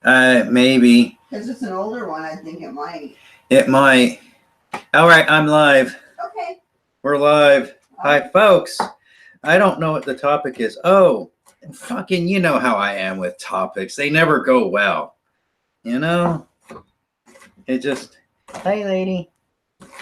Maybe. Because it's an older one, I think it might. It might. All right, I'm live. Okay. We're live. Hi, folks. I don't know what the topic is. Oh, fucking, you know how I am with topics. They never go well. You know? It just... Hi, lady.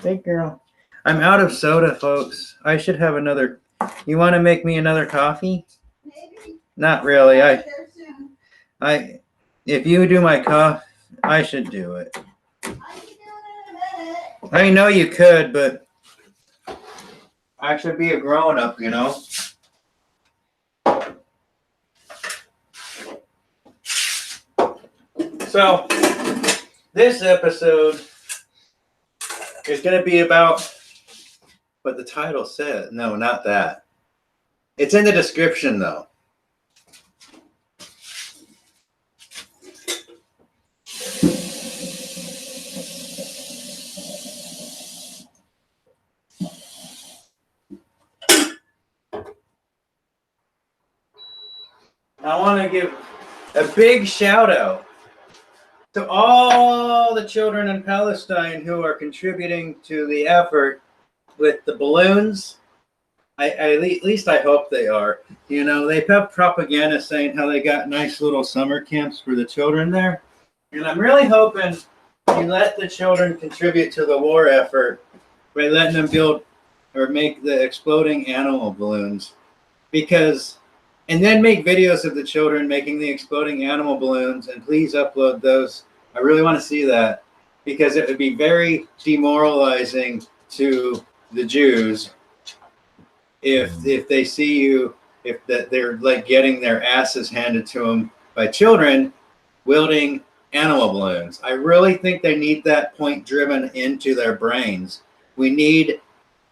Big girl. I'm out of soda, folks. I should have another... You want to make me another coffee? Maybe. Not really. I'll get there soon. If you do my coffee, I should do it. I can do it in a minute. I know you could, but I should be a grown-up, you know? So, this episode is going to be about what the title says. No, not that. It's in the description, though. I want to give a big shout out to all the children in Palestine who are contributing to the effort with the balloons. At least I hope they are. You know, they have propaganda saying how they got nice little summer camps for the children there. And I'm really hoping you let the children contribute to the war effort by letting them build or make the exploding animal balloons. And then make videos of the children making the exploding animal balloons, and please upload those. I really want to see that, because it would be very demoralizing to the Jews if they see you, that they're like getting their asses handed to them by children wielding animal balloons. I really think they need that point driven into their brains. We need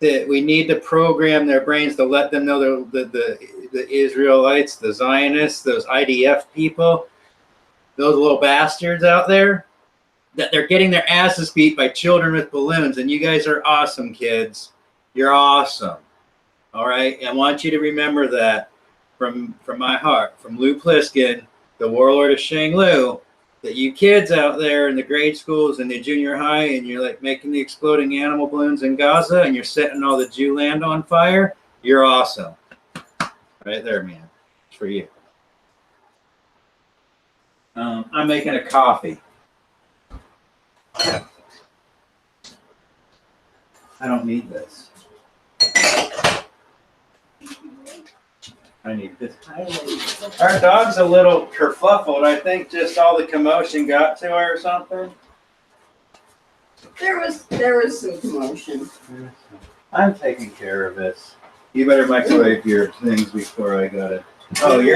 to program their brains to let them know the Israelites, the Zionists, those IDF people, those little bastards out there, that they're getting their asses beat by children with balloons. And you guys are awesome, kids. You're awesome. All right? I want you to remember that from my heart, from Lou Plisken, the warlord of Shanglu, that you kids out there in the grade schools and the junior high, and you're like making the exploding animal balloons in Gaza, and you're setting all the Jew land on fire, you're awesome. Right there, man. It's for you. I'm making a coffee. I don't need this. I need this. Our dog's a little kerfuffled. I think just all the commotion got to her or something. There was some commotion. I'm taking care of this. You better microwave your things before I got it. Oh, do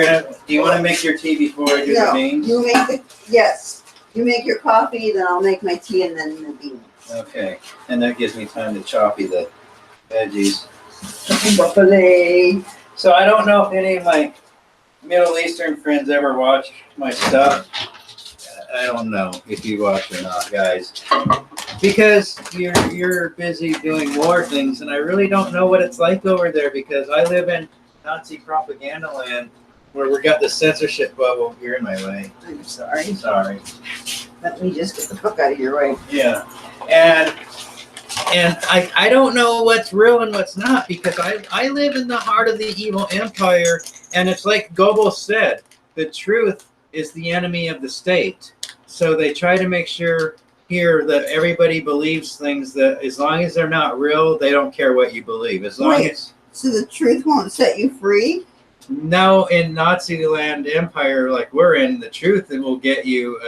you want to make your tea before I do the beans? Yes. You make your coffee, then I'll make my tea, and then the beans. Okay. And that gives me time to choppy the veggies. Buffalo. So I don't know if any of my Middle Eastern friends ever watch my stuff. I don't know if you watch or not, guys. Because you're busy doing war things, and I really don't know what it's like over there, because I live in Nazi propaganda land where we got the censorship bubble. You're in my way. I'm sorry. Sorry. Let me just get the fuck out of your way. Yeah. And I don't know what's real and what's not, because I live in the heart of the evil empire, and it's like Goebbels said, the truth is the enemy of the state. So they try to make sure here that everybody believes things that, as long as they're not real, they don't care what you believe. As long as... So the truth won't set you free? No, in Nazi land empire like we're in, the truth will get you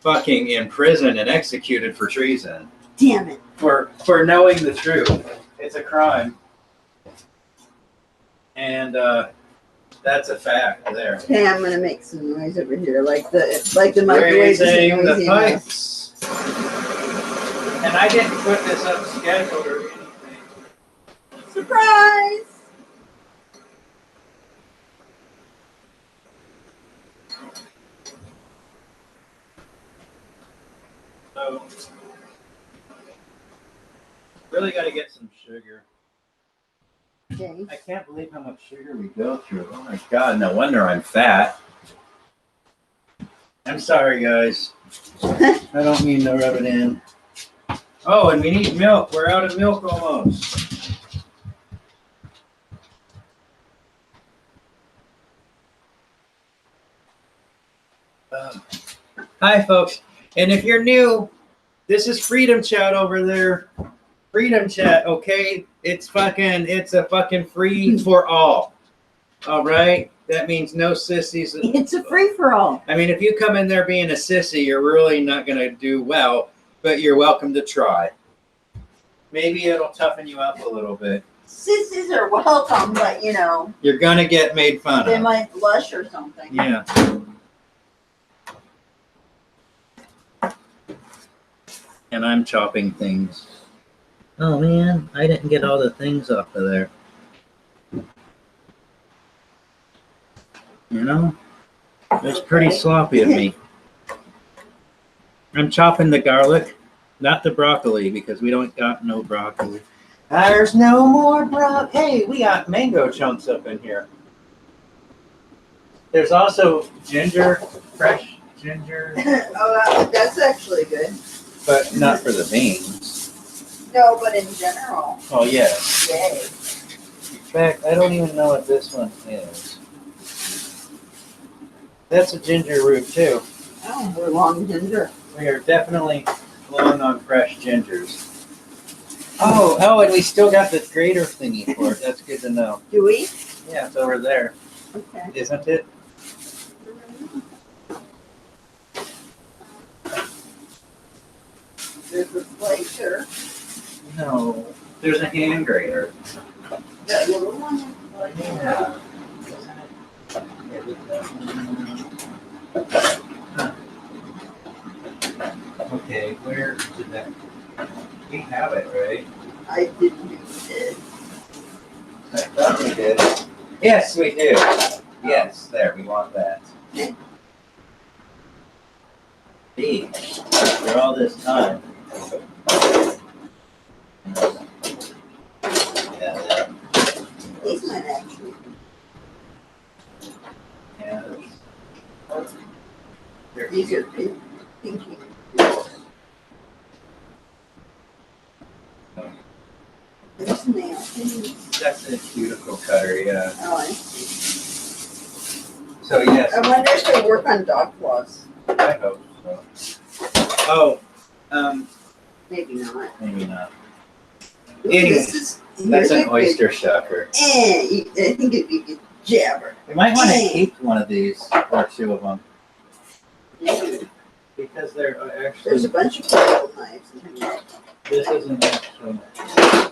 fucking in prison and executed for treason. Damn it. For knowing the truth. It's a crime. And that's a fact there. Okay, I'm gonna make some noise over here, like the microwave. Raising the pipes. And I didn't put this up scheduled or anything. Surprise! So, really got to get some sugar. Okay. I can't believe how much sugar we go through. Oh my God, no wonder I'm fat. I'm sorry, guys. I don't mean to rub it in. Oh, and we need milk. We're out of milk almost. Hi, folks. And if you're new, this is Freedom Chat over there. Freedom Chat, okay? It's a fucking free for all. All right? That means no sissies. It's a free for all. I mean, if you come in there being a sissy, you're really not going to do well, but you're welcome to try. Maybe it'll toughen you up a little bit. Sissies are welcome, but you know. You're going to get made fun They of. might blush or something. Yeah. And I'm chopping things. Oh man, I didn't get all the things off of there. You know? It's pretty sloppy of me. I'm chopping the garlic, not the broccoli, because we don't got no broccoli. There's no more broccoli. Hey, we got mango chunks up in here. There's also ginger, fresh ginger. Oh, that's actually good. But not for the beans. No, but in general. Oh, yes. Yay. In fact, I don't even know what this one is. That's a ginger root, too. Oh, we're long ginger. We are definitely long on fresh gingers. Oh, and we still got the grater thingy for it. That's good to know. Do we? Yeah, it's over there. Okay. Isn't it? There's a slicer. No. There's a hand grater. That little one. Yeah. Okay, where did that? We have it, right? I didn't do it. I thought we did. Yes, we do. Yes, there, we want that. Gee, after all this time. Yeah. These might actually. Yeah. These are pinky. There's nails. That's a cuticle cutter, yeah. Oh, I see. So yes, I wonder if they work on dog claws. I hope so. Oh, Maybe not. maybe not. Ooh, Anyways, that's an oyster shucker. I think it'd be a good jabber. We might want to keep one of these or two of them Maybe. because they're There's a actually. bunch of potato knives in here. This isn't actually.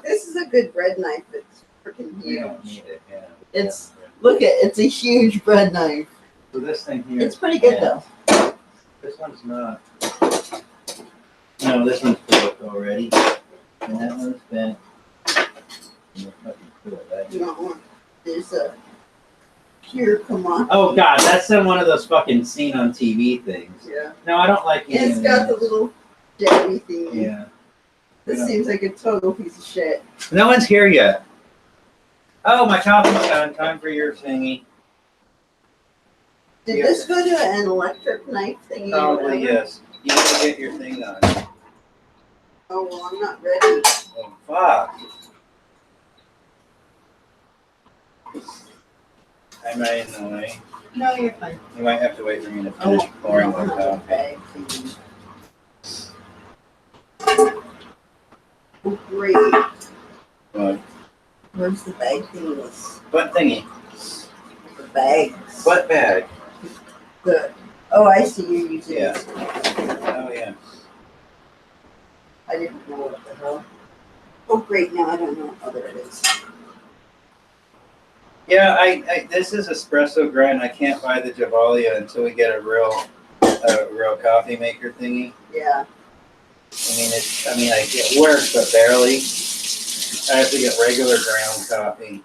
This is a good bread knife. It's freaking We don't huge. need it. Yeah. It's look at it's a huge bread knife. So this thing here. It's pretty good yeah. though. This one's not. No, this one's broke already. And that one's bent. And it's fucking cool, right? You don't want. There's a pure Kamaki. Oh god, that's one of those fucking seen on TV things. Yeah. No, I don't like And it's eating got the those. little jabby thing. Yeah. This Yeah. seems like a total piece of shit. No one's here yet. Oh, my coffee's done. Time for your thingy. Did Yeah. this go to an electric knife thingy? or Probably whatever? yes. You need to get your thing on. Oh well, I'm not ready. Oh fuck. Am I in the way? No, you're fine. You might have to wait for me to finish pouring the coffee. Okay. Oh, great. What? Where's the bag thingy? What thingy? The bags. What bag? The. Oh, I see you're using Yeah. this. Oh yeah. I didn't know what the hell. Oh, great. Now I don't know. Oh, there it is. Yeah, I this is espresso grind. I can't buy the Javalia until we get a real coffee maker thingy. Yeah. It works, but barely. I have to get regular ground coffee.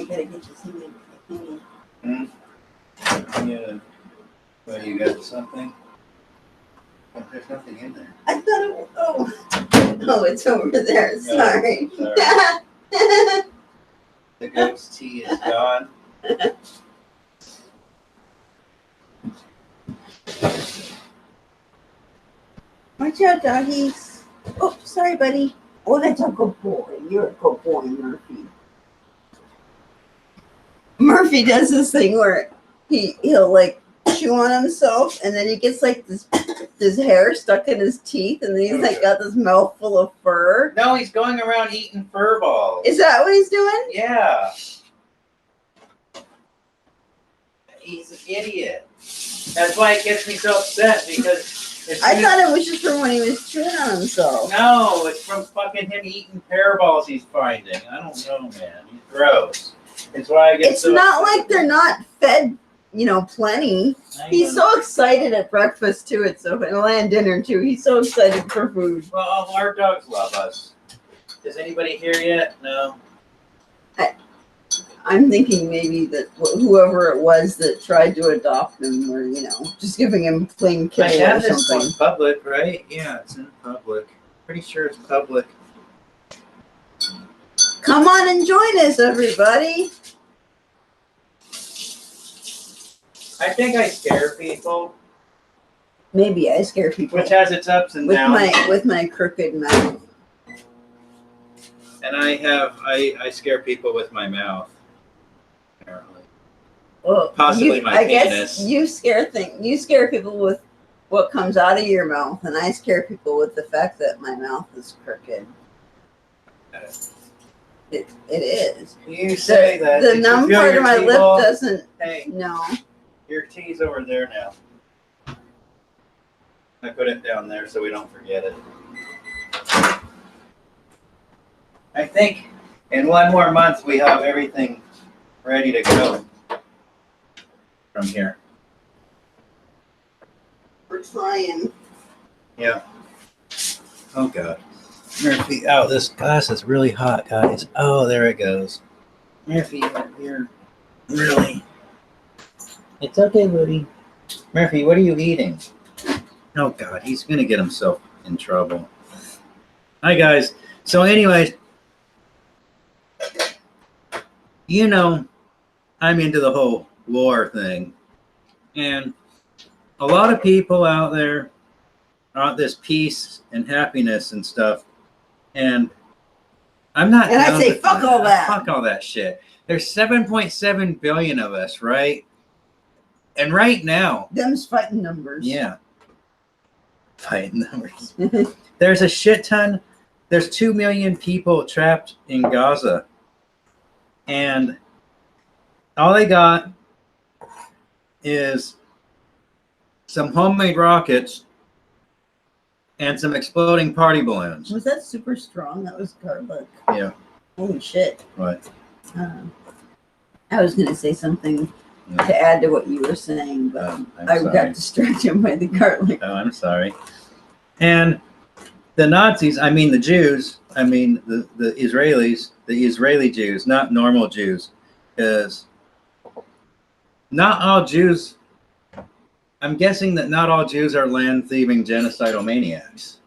I gotta get you something. Yeah. Well, you got something? Oh, there's nothing in there. I thought it was, oh, it's over there. Sorry. Sorry. The goat's tea is gone. Watch out, doggies. Oh, sorry, buddy. Oh, that's a good boy. You're a good boy, Murphy. Murphy does this thing where he'll like chew on himself, and then he gets like this hair stuck in his teeth, and then he's like got this mouthful of fur. No, he's going around eating fur balls. Is that what he's doing? Yeah. He's an idiot. That's why it gets me so upset, because I thought it was just from when he was chewing on himself. No, it's from fucking him eating pear balls he's finding. I don't know, man. He's gross. It's why I get It's so not upset. like they're not fed, plenty. He's so excited at breakfast too. It's so and dinner too. He's so excited for food. Well, all our dogs love us. Is anybody here yet? No. I'm thinking maybe that whoever it was that tried to adopt him, or just giving him plain I kibble or have this something. one public, right? Yeah, it's in public. Pretty sure it's public. Come on and join us, everybody. I think I scare people, Maybe I scare people which has its ups and downs. with my crooked mouth. And I scare people with my mouth. Apparently. Well, Possibly my I penis. guess you scare people with what comes out of your mouth, and I scare people with the fact that my mouth is crooked. It is. You say that. The Did you numb feel part your of my tea lip ball? doesn't. Hey, No. your tea's over there now. I put it down there so we don't forget it. I think in one more month we have everything ready to go from here. We're trying. Yeah. Oh God. Murphy, oh, this glass is really hot, guys. Oh, there it goes. Murphy, you're really. It's okay, buddy. Murphy, what are you eating? Oh God, he's gonna get himself in trouble. Hi, guys. So, anyways, I'm into the whole war thing, and a lot of people out there want this peace and happiness and stuff. And I'm not. And I say, fuck all that. Fuck all that shit. There's 7.7 billion of us, right? And right now, Them's fighting numbers. yeah, fighting numbers. There's a shit ton. There's 2 million people trapped in Gaza, and all they got is some homemade rockets and some exploding party balloons. Was that super strong? That was garlic. Yeah. Holy shit. What? I was going to say something to add to what you were saying, but I got distracted by the garlic. Oh, I'm sorry. And the Nazis, I mean the Jews, I mean the Israelis, the Israeli Jews, not normal Jews, because not all Jews, I'm guessing that not all Jews are land thieving genocidal maniacs.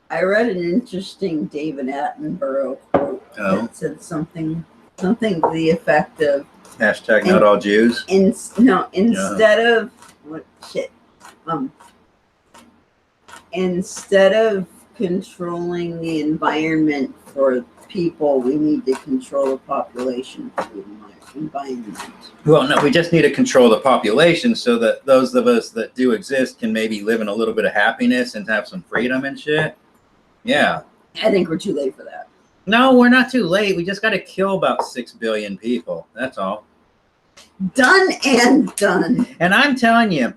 I read an interesting David Attenborough quote that said something to the effect of Hashtag not all Jews. Instead of instead of controlling the environment for people, we need to control the population for the environment. Well, no, we just need to control the population so that those of us that do exist can maybe live in a little bit of happiness and have some freedom and shit. Yeah. I think we're too late for that. No, we're not too late. We just got to kill about 6 billion people. That's all. Done and done. And I'm telling you,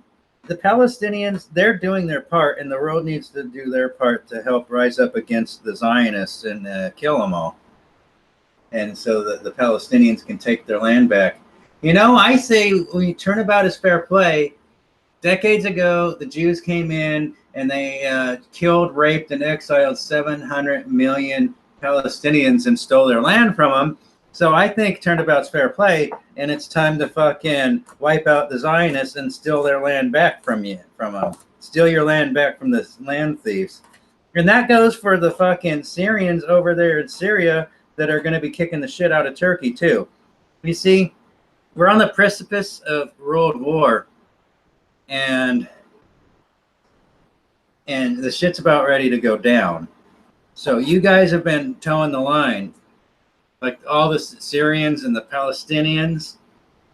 the Palestinians, they're doing their part, and the world needs to do their part to help rise up against the Zionists and kill them all. And so that the Palestinians can take their land back. I say we turnabout is fair play. Decades ago, the Jews came in and they killed, raped, and exiled 700 million Palestinians and stole their land from them. So I think turnabout's fair play, and it's time to fucking wipe out the Zionists and steal their land back from them. Steal your land back from the land thieves. And that goes for the fucking Syrians over there in Syria that are going to be kicking the shit out of Turkey too. You see, we're on the precipice of world war, and the shit's about ready to go down. So you guys have been towing the line, like all the Syrians and the Palestinians.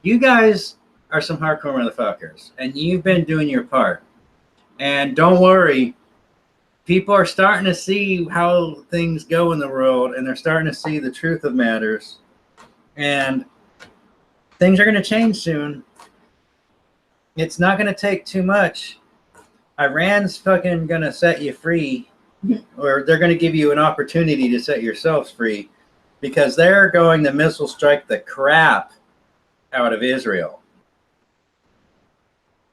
You guys are some hardcore motherfuckers, and you've been doing your part. And don't worry, people are starting to see how things go in the world, and they're starting to see the truth of matters. And things are going to change soon. It's not going to take too much. Iran's fucking going to set you free, or they're going to give you an opportunity to set yourselves free, because they're going to missile strike the crap out of Israel.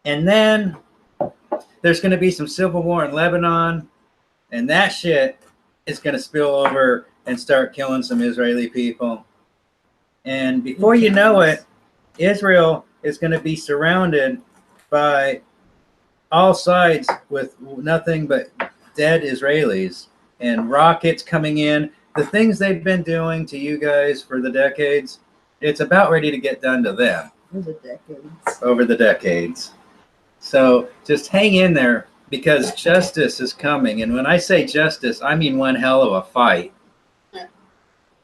And then there's going to be some civil war in Lebanon, and that shit is going to spill over and start killing some Israeli people. And before you know it, Israel is going to be surrounded by all sides with nothing but dead Israelis and rockets coming in. The things they've been doing to you guys for the decades, it's about ready to get done to them. Over the decades. So just hang in there, because justice is coming. And when I say justice, I mean one hell of a fight.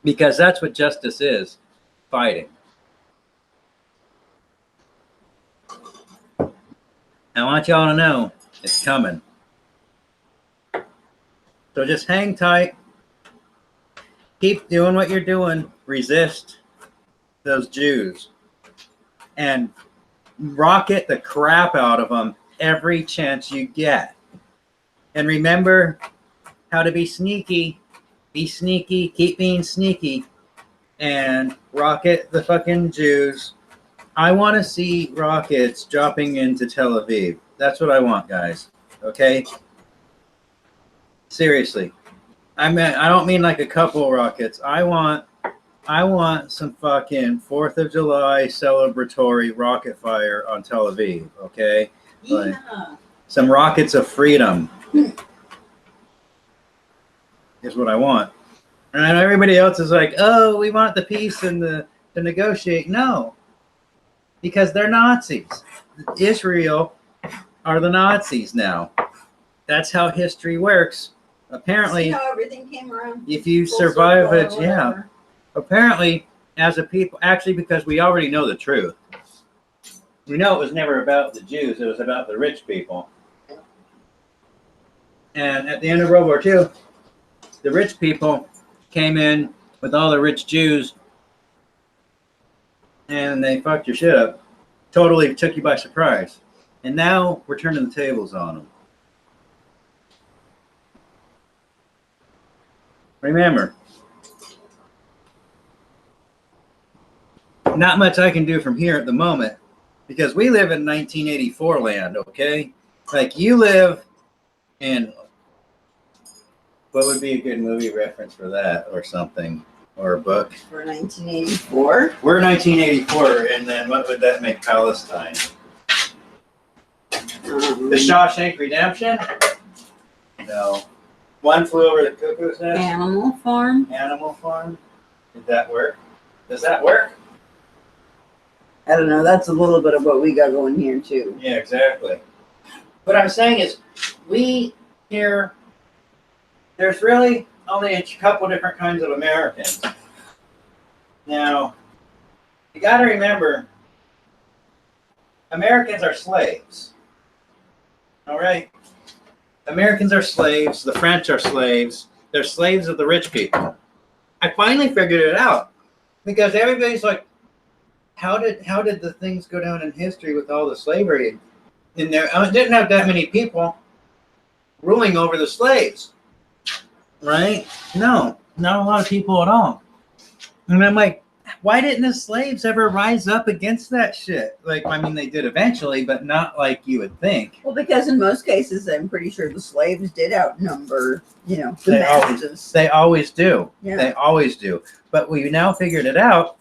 Because that's what justice is, fighting. I want y'all to know it's coming. So just hang tight. Keep doing what you're doing. Resist those Jews. And rocket the crap out of them every chance you get. And remember how to be sneaky. Be sneaky. Keep being sneaky. And rocket the fucking Jews. I want to see rockets dropping into Tel Aviv. That's what I want, guys. Okay? Seriously. I don't mean like a couple rockets. I want some fucking 4th of July celebratory rocket fire on Tel Aviv, okay? Like, some rockets of freedom is what I want. And everybody else is like, oh, we want the peace and to negotiate. No, because they're Nazis. Israel are the Nazis now. That's how history works. Apparently, see how everything came around. If you survive it, yeah. Apparently, as a people, actually, because we already know the truth. We know it was never about the Jews. It was about the rich people. And at the end of World War II, the rich people came in with all the rich Jews, and they fucked your shit up. Totally took you by surprise. And now we're turning the tables on them. Remember, not much I can do from here at the moment, because we live in 1984 land, okay? Like, you live in, what would be a good movie reference for that, or something, or a book? For 1984? We're 1984, and then what would that make Palestine? The Shawshank Redemption? No. One Flew Over the Cuckoo's Nest? Animal Farm? Animal Farm? Did that work? Does that work? I don't know. That's a little bit of what we got going here, too. Yeah, exactly. What I'm saying is, we here, there's really only a couple different kinds of Americans. Now, you got to remember, Americans are slaves. All right? Americans are slaves. The French are slaves. They're slaves of the rich people. I finally figured it out, because everybody's like, how did the things go down in history with all the slavery? And there didn't have that many people ruling over the slaves, right? No, not a lot of people at all. And I'm like, Why didn't the slaves ever rise up against that shit? Like, I mean, they did eventually, but not like you would think. Well, because in most cases, I'm pretty sure the slaves did outnumber, the They masters. They always do. Yeah. They always do. But we now figured it out.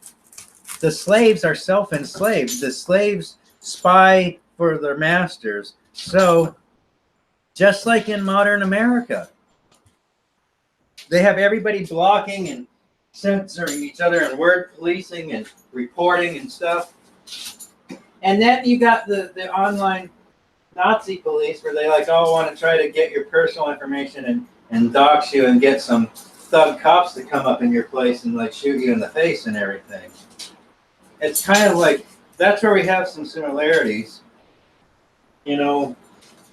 The slaves are self-enslaved. The slaves spy for their masters. So, just like in modern America, they have everybody blocking and censoring each other and word policing and reporting and stuff. And then you got the online Nazi police where they like all want to try to get your personal information and dox you and get some thug cops to come up in your place and like shoot you in the face and everything. It's kind of like, that's where we have some similarities.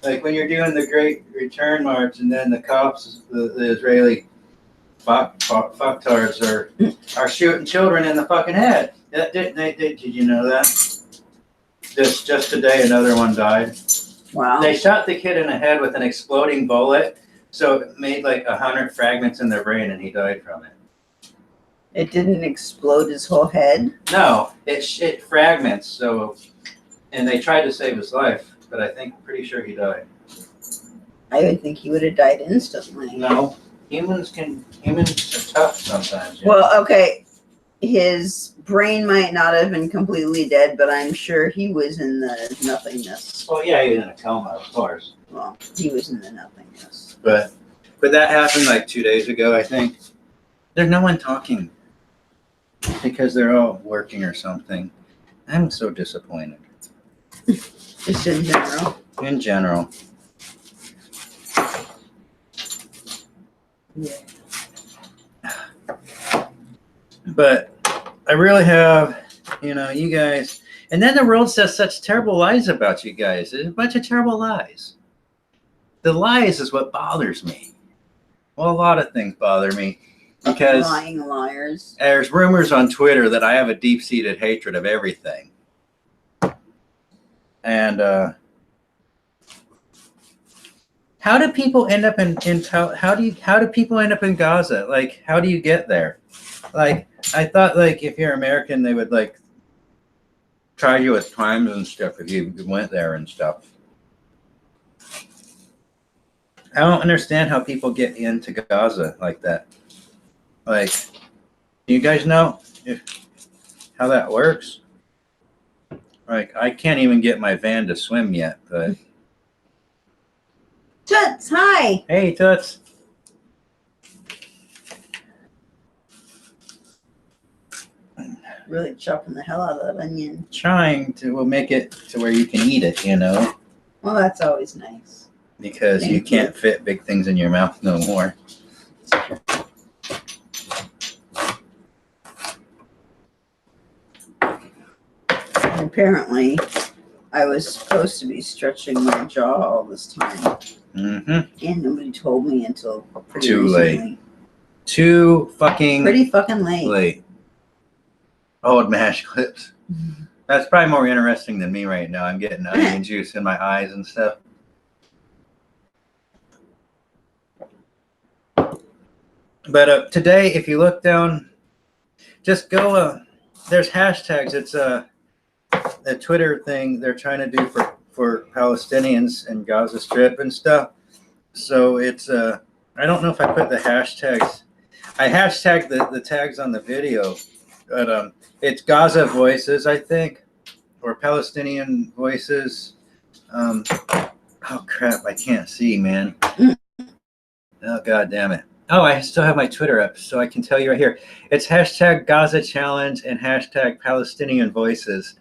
Like when you're doing the Great Return March and then the cops, the Israeli fucktards are shooting children in the fucking head. Did you know that? Just today, another one died. Wow. They shot the kid in the head with an exploding bullet, so it made like 100 fragments in their brain, and he died from it. It didn't explode his whole head? No, it fragments. So, and they tried to save his life, but I think pretty sure he died. I would think he would have died instantly. No, humans are tough sometimes. Well, okay, his brain might not have been completely dead, but I'm sure he was in the nothingness. Well, yeah, he was in a coma, of course. Well, he was in the nothingness. But that happened like 2 days ago, I think. There's no one talking because they're all working or something. I'm so disappointed. Just in general. In general. Yeah. But I really have, you guys, and then the world says such terrible lies about you guys. There's a bunch of terrible lies. The lies is what bothers me. Well, a lot of things bother me because Lying liars. there's rumors on Twitter that I have a deep-seated hatred of everything. And how do people end up in how do people end up in Gaza? Like, how do you get there? Like, I thought like if you're American, they would like try you with crimes and stuff if you went there and stuff. I don't understand how people get into Gaza like that. Like, do you guys know how that works? Like, I can't even get my van to swim yet, but Toots, hi. hey, Toots. Really chopping the hell out of that onion. Trying to make it to where you can eat it, Well, that's always nice. because you can't fit big things in your mouth no more. And apparently, I was supposed to be stretching my jaw all this time, Mm-hmm. and nobody told me until pretty Too late. recently. Too fucking Pretty fucking late. late. Old mash clips. That's probably more interesting than me right now. I'm getting onion juice in my eyes and stuff. But today, if you look down, just go. There's hashtags. It's a Twitter thing they're trying to do for Palestinians and Gaza Strip and stuff. So it's I don't know if I put the hashtags. I hashtagged the tags on the video, but it's Gaza Voices, I think, or Palestinian Voices. Oh crap! I can't see, man. Oh god damn it! Oh, I still have my Twitter up, so I can tell you right here. It's hashtag Gaza Challenge and hashtag Palestinian Voices,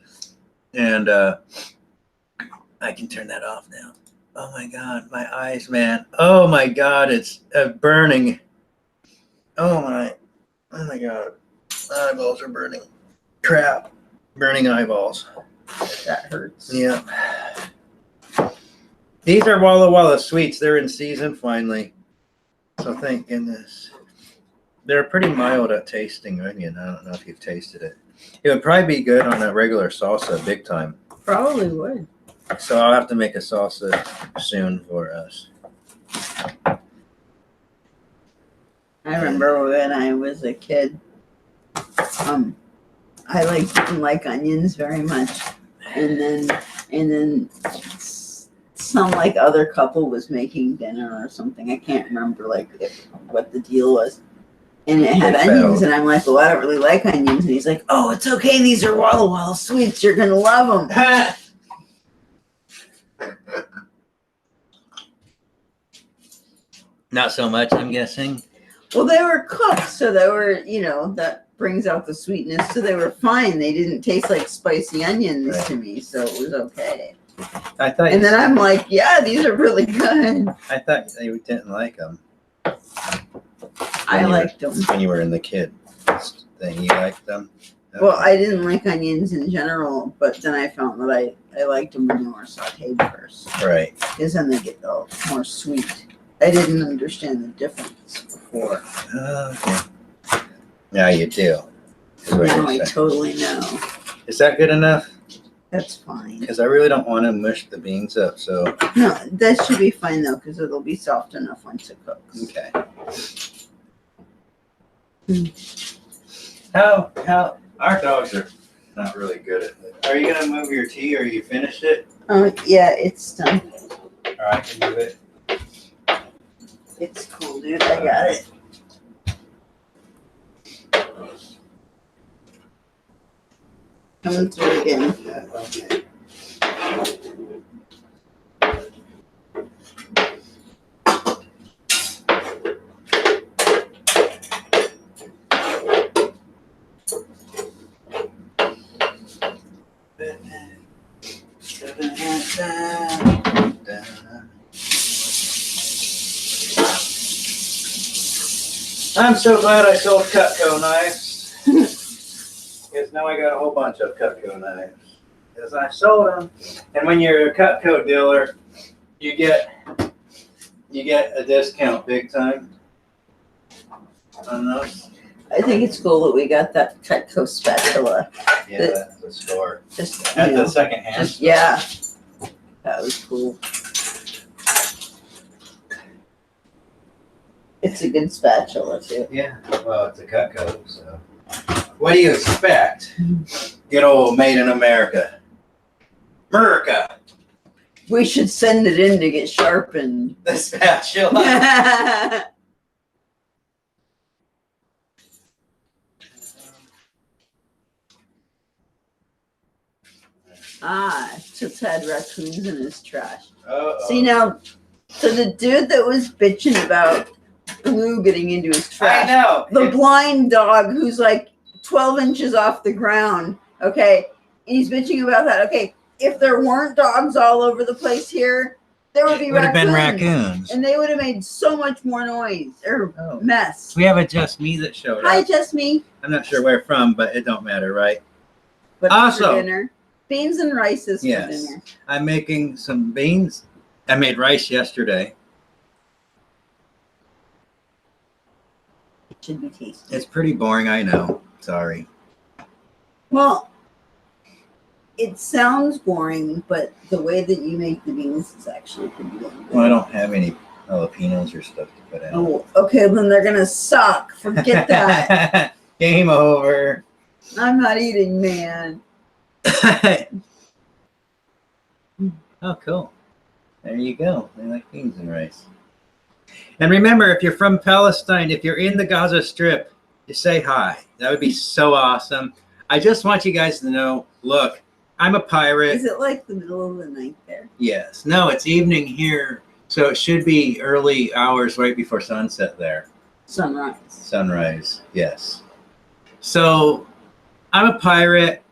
and I can turn that off now. Oh my god, my eyes, man. Oh my god, it's burning. Oh my god, my eyeballs are burning. Crap, burning eyeballs. That hurts. Yeah. These are Walla Walla sweets. They're in season finally. So thank goodness. They're pretty mild at tasting onion. I don't know if you've tasted it. It would probably be good on a regular salsa, big time. Probably would. So I'll have to make a salsa soon for us. I remember when I was a kid, didn't like onions very much, and then some like other couple was making dinner or something. I can't remember what the deal was. And it had onions, and I'm like, well, I don't really like onions. And he's like, oh, it's okay. These are Walla Walla sweets. You're gonna love them. Not so much, I'm guessing. Well, they were cooked, so they were, that brings out the sweetness. So they were fine. They didn't taste like spicy onions to me, so it was okay. And then I'm like, yeah, these are really good. I thought you didn't like them. I liked them. When you were in the kid thing, you liked them? Okay. Well, I didn't like onions in general, but then I found that I liked them when they were sauteed first. Right. Because then they get more sweet. I didn't understand the difference before. Okay. Now you do. Now I totally know. Is that good enough? That's fine. Because I really don't want to mush the beans up, so. No, that should be fine though, because it'll be soft enough once it cooks. Okay. How our dogs are not really good at it. Are you gonna move your tea, or you finished it? Oh yeah, it's done. Or I can move it. It's cool, dude. I got it. Coming through again. Yeah, okay. I'm so glad I sold Cutco knives. Because now I got a whole bunch of Cutco knives. Because I sold them. And when you're a Cutco dealer, you get a discount big time on those. I think it's cool that we got that Cutco spatula. Yeah, that's the store. Just, At the second hand store. Yeah. That was cool. It's a good spatula too. Yeah, well, it's a Cutco, so. What do you expect? Good old made in America. America. We should send it in to get sharpened. The spatula. Just had raccoons in his trash. Uh-oh. See now, so the dude that was bitching about glue getting into his trash. I know. The blind dog who's like 12 inches off the ground. Okay. And he's bitching about that. Okay. If there weren't dogs all over the place here, there would be would have raccoons. been raccoons. And they would have made so much more noise or mess. We have a Just Me that showed Hi, up. Just Me. I'm not sure where from, but it don't matter, right? But Also- for dinner. Beans and rice is for Yes. dinner. I'm making some beans. I made rice yesterday. It should be tasty. It's pretty boring, I know. Sorry. Well, it sounds boring, but the way that you make the beans is actually pretty good. Well, I don't have any jalapenos or stuff to put in. Oh, okay, then they're gonna suck. Forget that. Game over. I'm not eating, man. Oh, cool. There you go. They like beans and rice. And remember, if you're from Palestine, if you're in the Gaza Strip, just say hi. That would be so awesome. I just want you guys to know, look, I'm a pirate. Is it like the middle of the night there? Yes. No, it's evening here. So it should be early hours right before sunset there. Sunrise. Sunrise, yes. So I'm a pirate.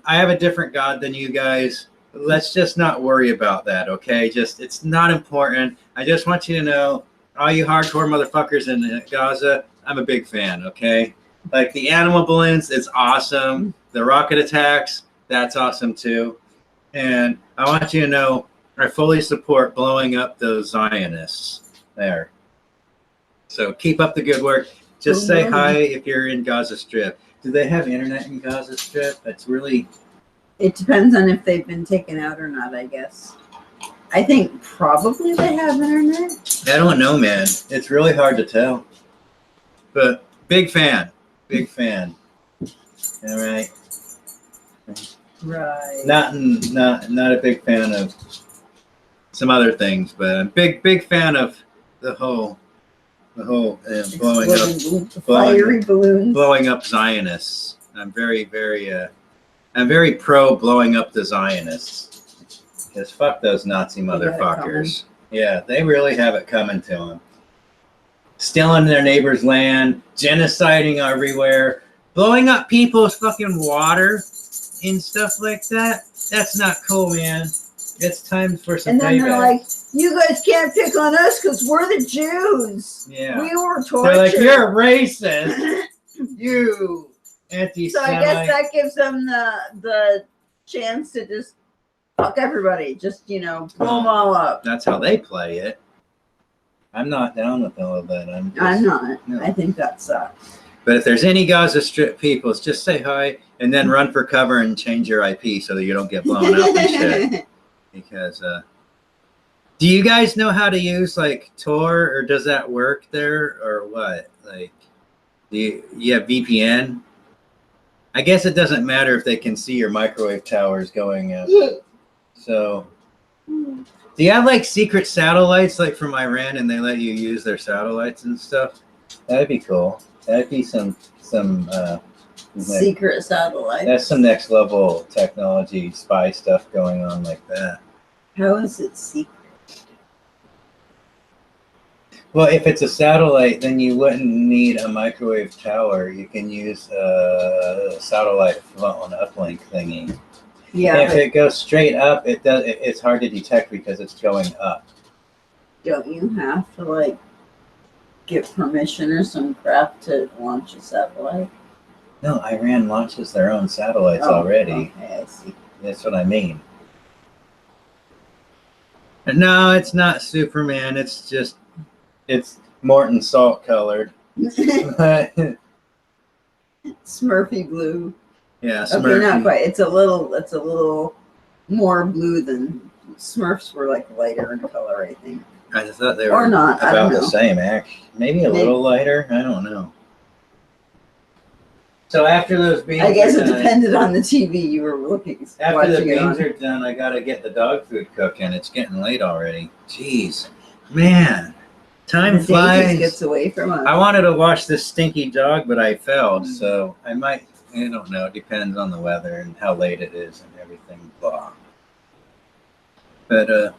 I have a different God than you guys. Let's just not worry about that, okay? It's not important. I just want you to know, all you hardcore motherfuckers in Gaza, I'm a big fan, okay? Like the animal balloons, it's awesome. The rocket attacks, that's awesome too. And I want you to know, I fully support blowing up those Zionists there. So keep up the good work. Just say hi if you're in Gaza Strip. Do they have internet in Gaza Strip? That's really... It depends on if they've been taken out or not, I guess. I think probably they have internet. I don't know, man. It's really hard to tell. But big fan. Big fan. All right. Right. Not a big fan of some other things, but I'm big fan of the whole blowing up, Fiery balloons. blowing up Zionists. I'm very pro blowing up the Zionists, because fuck those Nazi motherfuckers. Yeah, they really have it coming to them. Stealing their neighbor's land, genociding everywhere, blowing up people's fucking water and stuff like that. That's not cool, man. It's time for some And then payback. they're like, you guys can't pick on us because we're the Jews. Yeah. We were tortured. They're like, you're racist. You anti-Semite. So I guess that gives them the chance to just fuck everybody. Just, blow them all up. That's how they play it. I'm not down with all of that. I'm not. No. I think that sucks. But if there's any Gaza Strip people, just say hi and then run for cover and change your IP so that you don't get blown up and shit. Because, do you guys know how to use like Tor, or does that work there, or what? Like, do you have VPN? I guess it doesn't matter if they can see your microwave towers going up. So, do you have like secret satellites like from Iran, and they let you use their satellites and stuff? That'd be cool. That'd be some secret satellites. That's some next level technology, spy stuff going on like that. How is it secret? Well, if it's a satellite, then you wouldn't need a microwave tower. You can use a satellite phone uplink thingy. Yeah. If it goes straight up, it's hard to detect because it's going up. Don't you have to like get permission or some crap to launch a satellite? No, Iran launches their own satellites already. Okay, I see. That's what I mean. No, it's not Superman. It's Morton Salt colored. Smurfy blue. Yeah, Okay, Smurfy. not quite. It's a little more blue than Smurfs were, like lighter in color, I think. I thought they were Or not, I don't about the know. same, actually. Maybe a little lighter. I don't know. So after those beans, I guess are it done, depended on the TV you were looking. after the watching it beans on. are done, I gotta get the dog food cooking. It's getting late already. Jeez, man, time The day flies. just gets away from us. I wanted to wash this stinky dog, but I failed. So I might. I don't know. It depends on the weather and how late it is and everything. Blah. But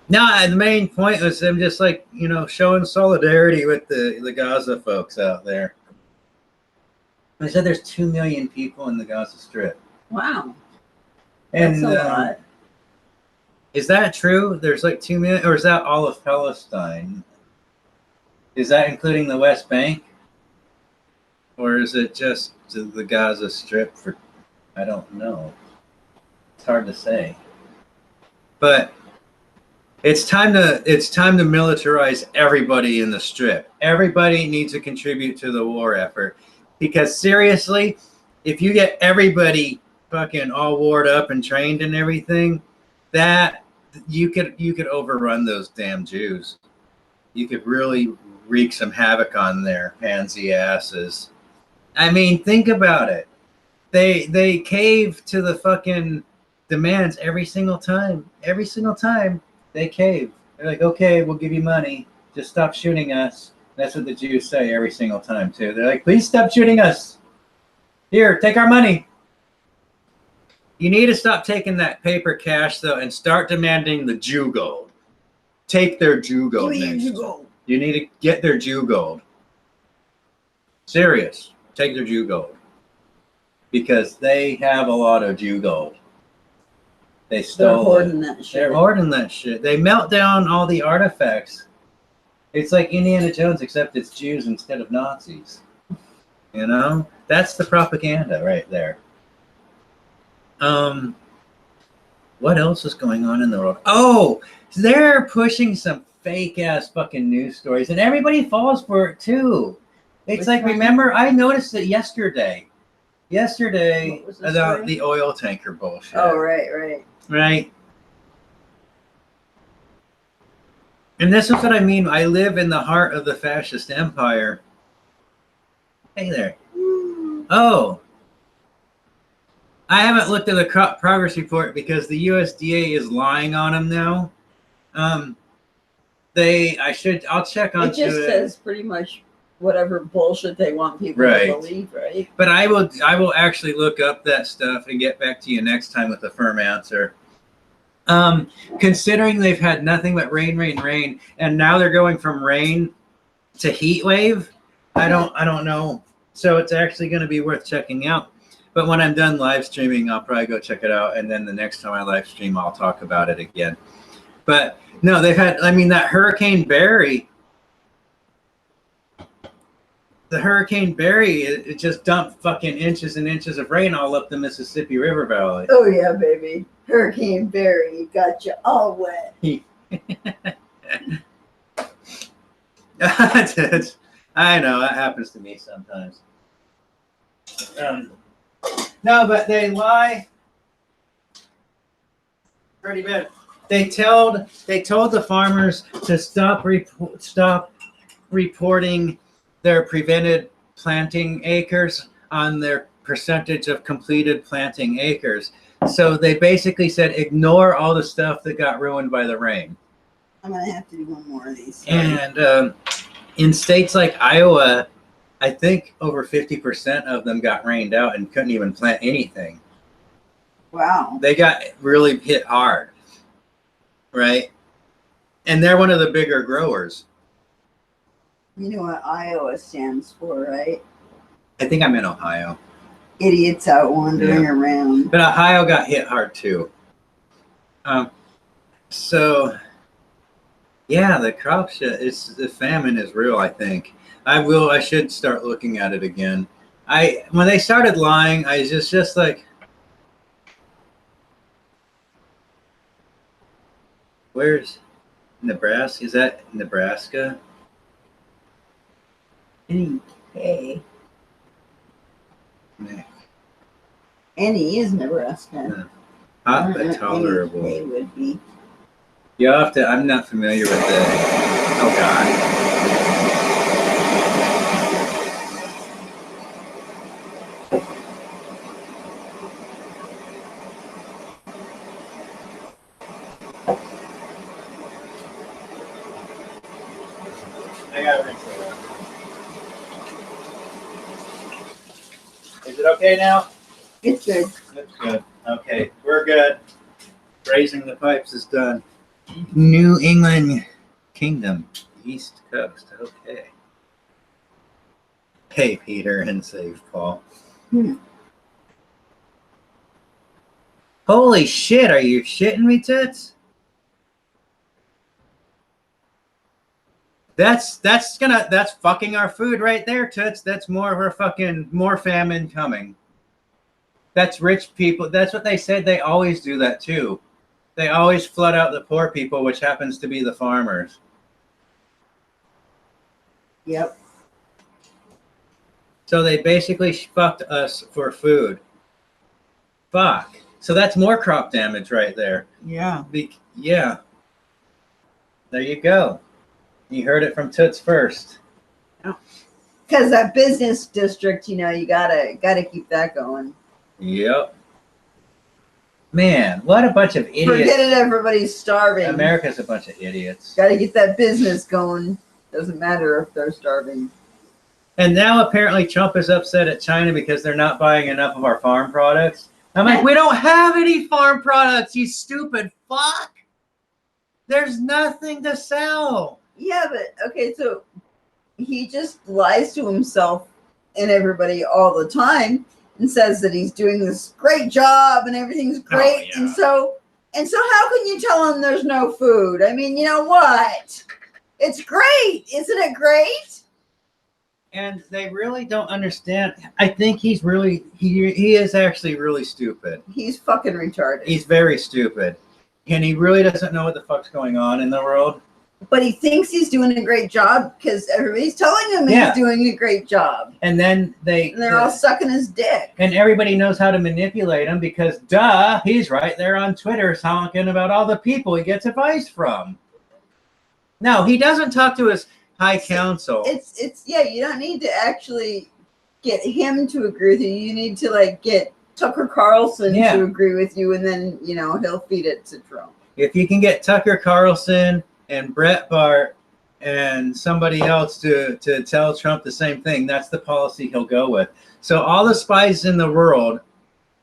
no, the main point was them just like showing solidarity with the Gaza folks out there. I said there's 2 million people in the Gaza Strip. Wow, And that's a lot. is that true? There's like 2 million, or is that all of Palestine? Is that including the West Bank? Or is it just the Gaza Strip for, I don't know. It's hard to say. But it's time to militarize everybody in the Strip. Everybody needs to contribute to the war effort. Because seriously, if you get everybody fucking all warred up and trained and everything, that you could overrun those damn Jews. You could really wreak some havoc on their pansy asses. I mean, think about it. They cave to the fucking demands every single time. Every single time they cave. They're like, okay, we'll give you money. Just stop shooting us. That's what the Jews say every single time, too. They're like, please stop shooting us. Here, take our money. You need to stop taking that paper cash, though, and start demanding the Jew gold. Take their Jew gold next. You need to get their Jew gold. Serious. Take their Jew gold. Because they have a lot of Jew gold. They stole They're hoarding that shit. They're hoarding that shit. They melt down all the artifacts. It's like Indiana Jones, except it's Jews instead of Nazis. That's the propaganda right there. What else is going on in the world? Oh, they're pushing some fake ass fucking news stories, and everybody falls for it too. It's like, remember, I noticed it yesterday. Yesterday about the oil tanker bullshit. Oh, right. Right. And this is what I mean. I live in the heart of the fascist empire. Hey there. Oh. I haven't looked at the crop progress report because the USDA is lying on them now. I'll check on It just says pretty much whatever bullshit they want people to believe, right? But I will actually look up that stuff and get back to you next time with a firm answer. Considering they've had nothing but rain, and now they're going from rain to heat wave, I don't know. So it's actually going to be worth checking out. But when I'm done live streaming, I'll probably go check it out, and then the next time I live stream, I'll talk about it again. But no, they've had. I mean, that Hurricane Barry. The Hurricane Barry, it just dumped fucking inches and inches of rain all up the Mississippi River Valley. Oh yeah, baby. Hurricane Barry got you all wet. I know, that happens to me sometimes. No, but they lie pretty bad. They told the farmers to stop reporting their prevented planting acres on their percentage of completed planting acres. So they basically said, ignore all the stuff that got ruined by the rain. I'm going to have to do one more of these. Sorry. And in states like Iowa, I think over 50% of them got rained out and couldn't even plant anything. Wow. They got really hit hard, right? And they're one of the bigger growers. You know what Iowa stands for, right? I think I'm in Ohio. Idiots out wandering around. But Ohio got hit hard too. So, yeah, the crop shit, the famine is real, I think. I should start looking at it again. When they started lying, I was just like, where's Nebraska? Is that Nebraska? N-E-K. Yeah. N-E is Nebraska. Hot but tolerable. N-E-K would be. You have to, I'm not familiar with the, oh God. I gotta rinse it out. Is it okay now? It's good. That's good. Okay, we're good. Raising the pipes is done. New England Kingdom, East Coast. Okay. Hey, Peter, and save Paul. Holy shit, are you shitting me, Toots? That's fucking our food right there, Toots. That's more famine coming. That's rich people. That's what they said. They always do that too. They always flood out the poor people, which happens to be the farmers. Yep. So they basically fucked us for food. Fuck. So that's more crop damage right there. Yeah. Yeah. There you go. You heard it from Toots first. Because that business district, you gotta keep that going. Yep. Man, what a bunch of idiots. Forget it, everybody's starving. America's a bunch of idiots. Gotta get that business going. Doesn't matter if they're starving. And now apparently Trump is upset at China because they're not buying enough of our farm products. I'm like, we don't have any farm products, you stupid fuck. There's nothing to sell. Yeah, but okay, so he just lies to himself and everybody all the time and says that he's doing this great job and everything's great. Oh, yeah. And so how can you tell him there's no food? I mean, you know what? It's great. Isn't it great? And they really don't understand. I think he is actually really stupid. He's fucking retarded. He's very stupid. And he really doesn't know what the fuck's going on in the world. But he thinks he's doing a great job because everybody's telling him he's doing a great job. And then they're all sucking his dick. And everybody knows how to manipulate him because, duh, he's right there on Twitter talking about all the people he gets advice from. No, he doesn't talk to his high council. You don't need to actually get him to agree with you. You need to get Tucker Carlson Yeah. to agree with you, and then he'll feed it to Trump. If you can get Tucker Carlson and Breitbart and somebody else to tell Trump the same thing, that's the policy he'll go with. So all the spies in the world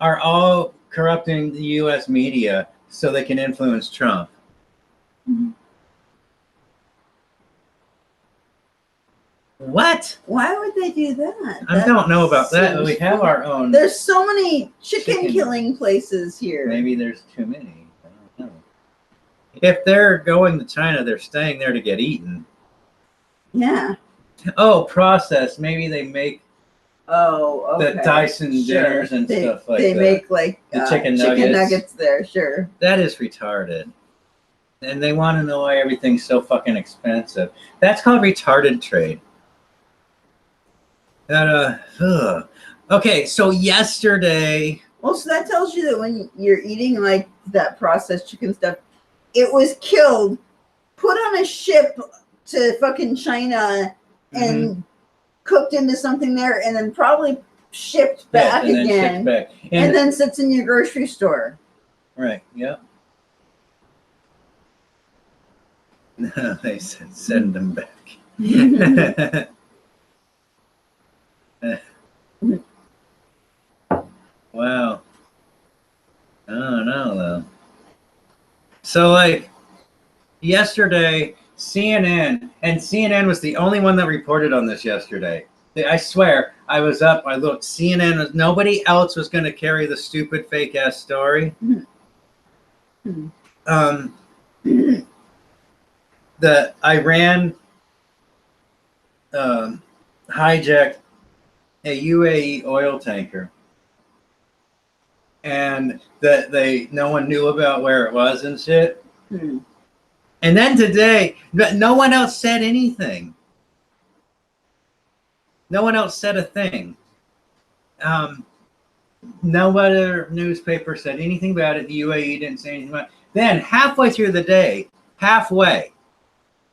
are all corrupting the U.S. media so they can influence Trump. Mm-hmm. What? Why would they do that? I don't know about that, but we have our own. There's so many chicken killing places here. Maybe there's too many. I don't know. If they're going to China, they're staying there to get eaten. Yeah. Oh, processed. Maybe they make okay. the Dyson dinners and stuff like that. They make like the chicken nuggets there, sure. That is retarded. And they want to know why everything's so fucking expensive. That's called retarded trade. Okay, so yesterday. Well, so that tells you that when you're eating like that processed chicken stuff, it was killed, put on a ship to fucking China, and cooked into something there, and then probably shipped back again, and then sits in your grocery store. Right. Yep. No, they said send them back. Wow. I don't know though. So like yesterday, CNN was the only one that reported on this yesterday. I swear, I was up, I looked, CNN, nobody else was going to carry the stupid fake ass story. The Iran hijacked a UAE oil tanker, and that no one knew about where it was and shit. And then today, no one else said anything. No one else said a thing. No other newspaper said anything about it. The UAE didn't say anything about it. Then halfway through the day, halfway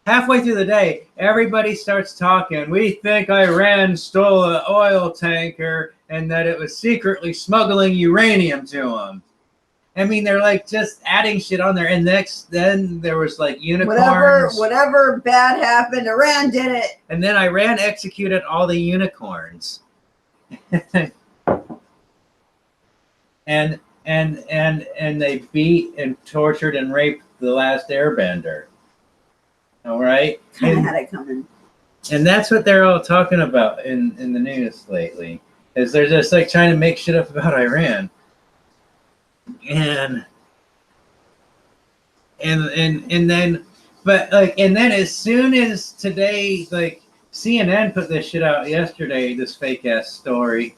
through the day, everybody starts talking. We think Iran stole an oil tanker and that it was secretly smuggling uranium to them. I mean, they're like just adding shit on there. And then there was like unicorns. Whatever bad happened, Iran did it. And then Iran executed all the unicorns. and they beat and tortured and raped the last airbender. All right. Kind of had it coming. And that's what they're all talking about in the news lately. Is they're just like trying to make shit up about Iran. And then as soon as today, like CNN put this shit out yesterday, this fake ass story.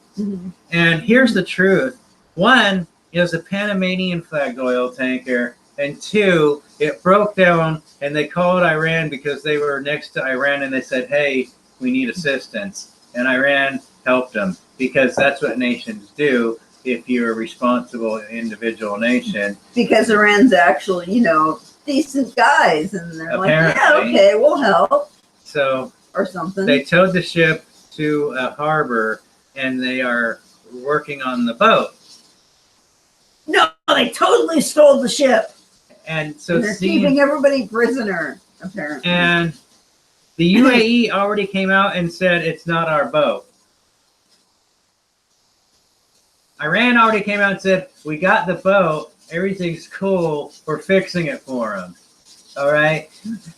And here's the truth. One, it was a Panamanian flagged oil tanker. And two, it broke down and they called Iran because they were next to Iran and they said, hey, we need assistance. And Iran helped them because that's what nations do if you're a responsible individual nation. Because Iran's actually, decent guys. And they're apparently, like, yeah, okay, we'll help. So, or something. They towed the ship to a harbor and they are working on the boat. No, they totally stole the ship. And so they're keeping everybody prisoner, apparently. And the UAE already came out and said it's not our boat. Iran already came out and said, we got the boat, everything's cool, we're fixing it for them. All right?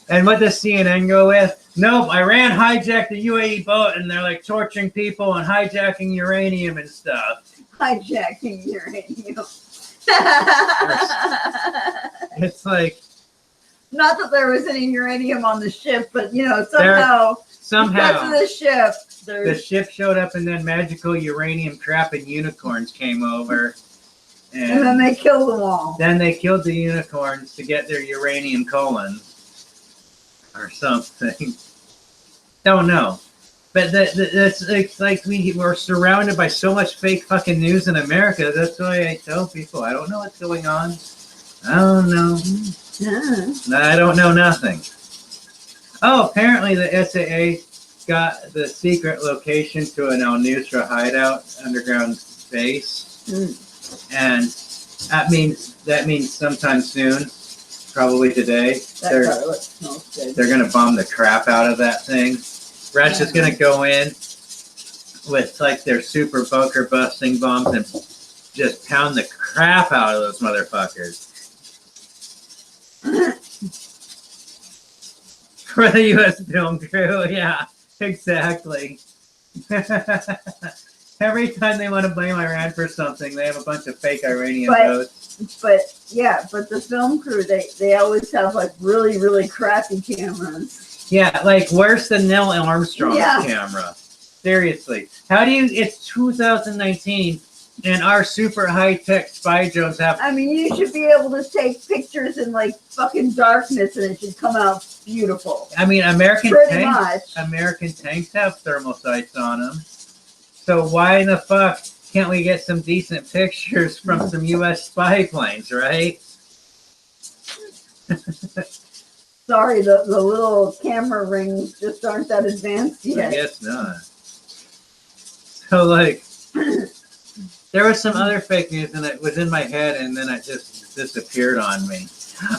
And what does CNN go with? Nope, Iran hijacked the UAE boat and they're like torturing people and hijacking uranium and stuff. Hijacking uranium. It's like, not that there was any uranium on the ship, but somehow because of the ship, the ship showed up and then magical uranium trapping unicorns came over, and then they killed them all. Then they killed the unicorns to get their uranium colon or something. Don't know. But it's like we're surrounded by so much fake fucking news in America. That's why I tell people I don't know what's going on. I don't know. Yeah. I don't know nothing. Oh, apparently the SAA got the secret location to an Al-Nusra hideout underground base. Mm. And that means sometime soon, probably today, That garlic smells good. they're gonna bomb the crap out of that thing. Russia's gonna go in with like their super bunker busting bombs and just pound the crap out of those motherfuckers. For the U.S. film crew, yeah, exactly. Every time they want to blame Iran for something, they have a bunch of fake Iranian votes. But the film crew, they always have like really, really crappy cameras. Yeah, like worse than Neil Armstrong's Yeah. camera. Seriously. How do you, it's 2019 and our super high-tech spy drones have, I mean, you should be able to take pictures in like fucking darkness and it should come out beautiful. I mean, American Pretty much. tanks have thermal sights on them. So why the fuck can't we get some decent pictures from some U.S. spy planes, right? Sorry, the little camera rings just aren't that advanced I yet. guess not. So, like, there was some other fake news and it was in my head and then it just disappeared on me.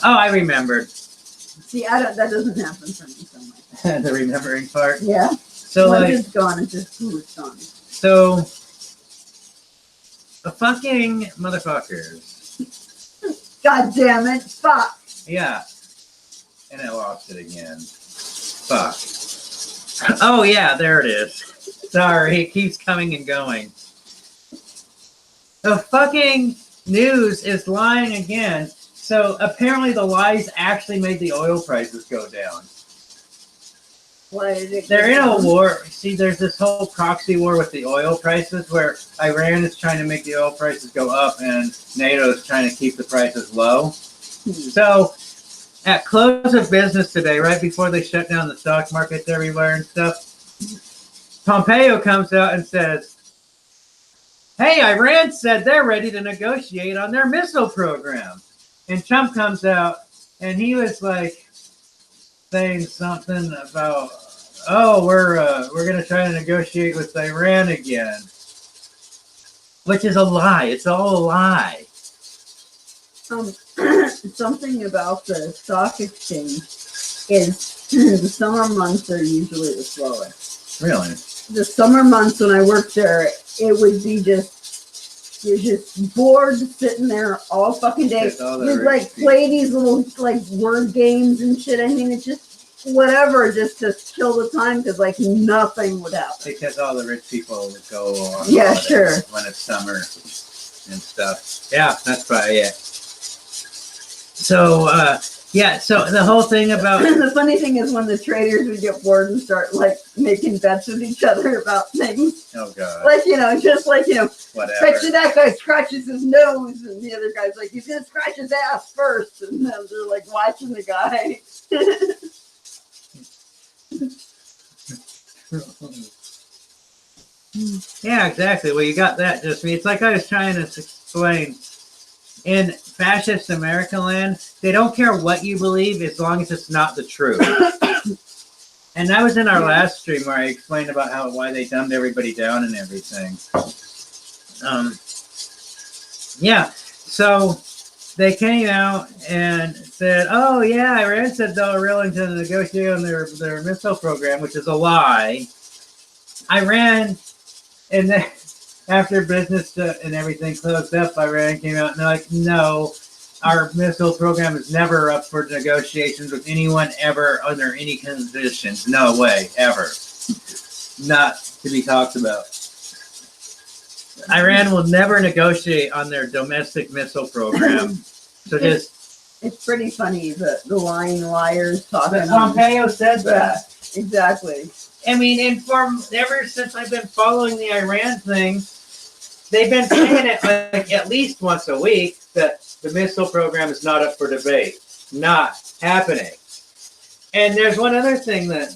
Oh, I remembered. See, that doesn't happen for me so much. The remembering part. Yeah. So, Once like, it's gone, it's just who's gone. so, the fucking motherfuckers. God damn it! Fuck. Yeah. And I lost it again. Fuck. Oh, yeah, there it is. Sorry, it keeps coming and going. The fucking news is lying again. So apparently the lies actually made the oil prices go down. Why did it They're in go a down? war. See, there's this whole proxy war with the oil prices where Iran is trying to make the oil prices go up and NATO is trying to keep the prices low. So at close of business today, right before they shut down the stock markets everywhere and stuff, Pompeo comes out and says, hey, Iran said they're ready to negotiate on their missile program. And Trump comes out and he was like saying something about, oh, we're going to try to negotiate with Iran again. Which is a lie. It's all a lie. Something about the stock exchange is the summer months are usually the slowest. Really? The summer months when I worked there, it would be you're just bored sitting there all fucking day. You'd like play these little like word games and shit. I mean, it's just whatever, just to kill the time because like nothing would happen. Because all the rich people would go on Yeah, holidays sure. when it's summer and stuff. Yeah, that's probably it. So, yeah, so the whole thing about... The funny thing is when the traders would get bored and start like making bets with each other about things. Oh, God. Like, just like, Whatever. picture that guy scratches his nose and the other guy's like, he's going to scratch his ass first. And then they're like watching the guy. Yeah, exactly. Well, you got that. Just me. It's like I was trying to explain. In fascist American land, they don't care what you believe as long as it's not the truth. And that was in our last stream where I explained about why they dumbed everybody down and everything. Yeah, so they came out and said, oh yeah, Iran said they were willing to negotiate on their missile program, which is a lie. Iran, and then after business and everything closed up, Iran came out and they're like, no, our missile program is never up for negotiations with anyone ever under any conditions. No way, ever. Not to be talked about. Iran will never negotiate on their domestic missile program. So just... It's pretty funny, the lying liars talking. But Pompeo said that. Exactly. I mean, and ever since I've been following the Iran thing, they've been saying it like at least once a week that the missile program is not up for debate. Not happening. And there's one other thing that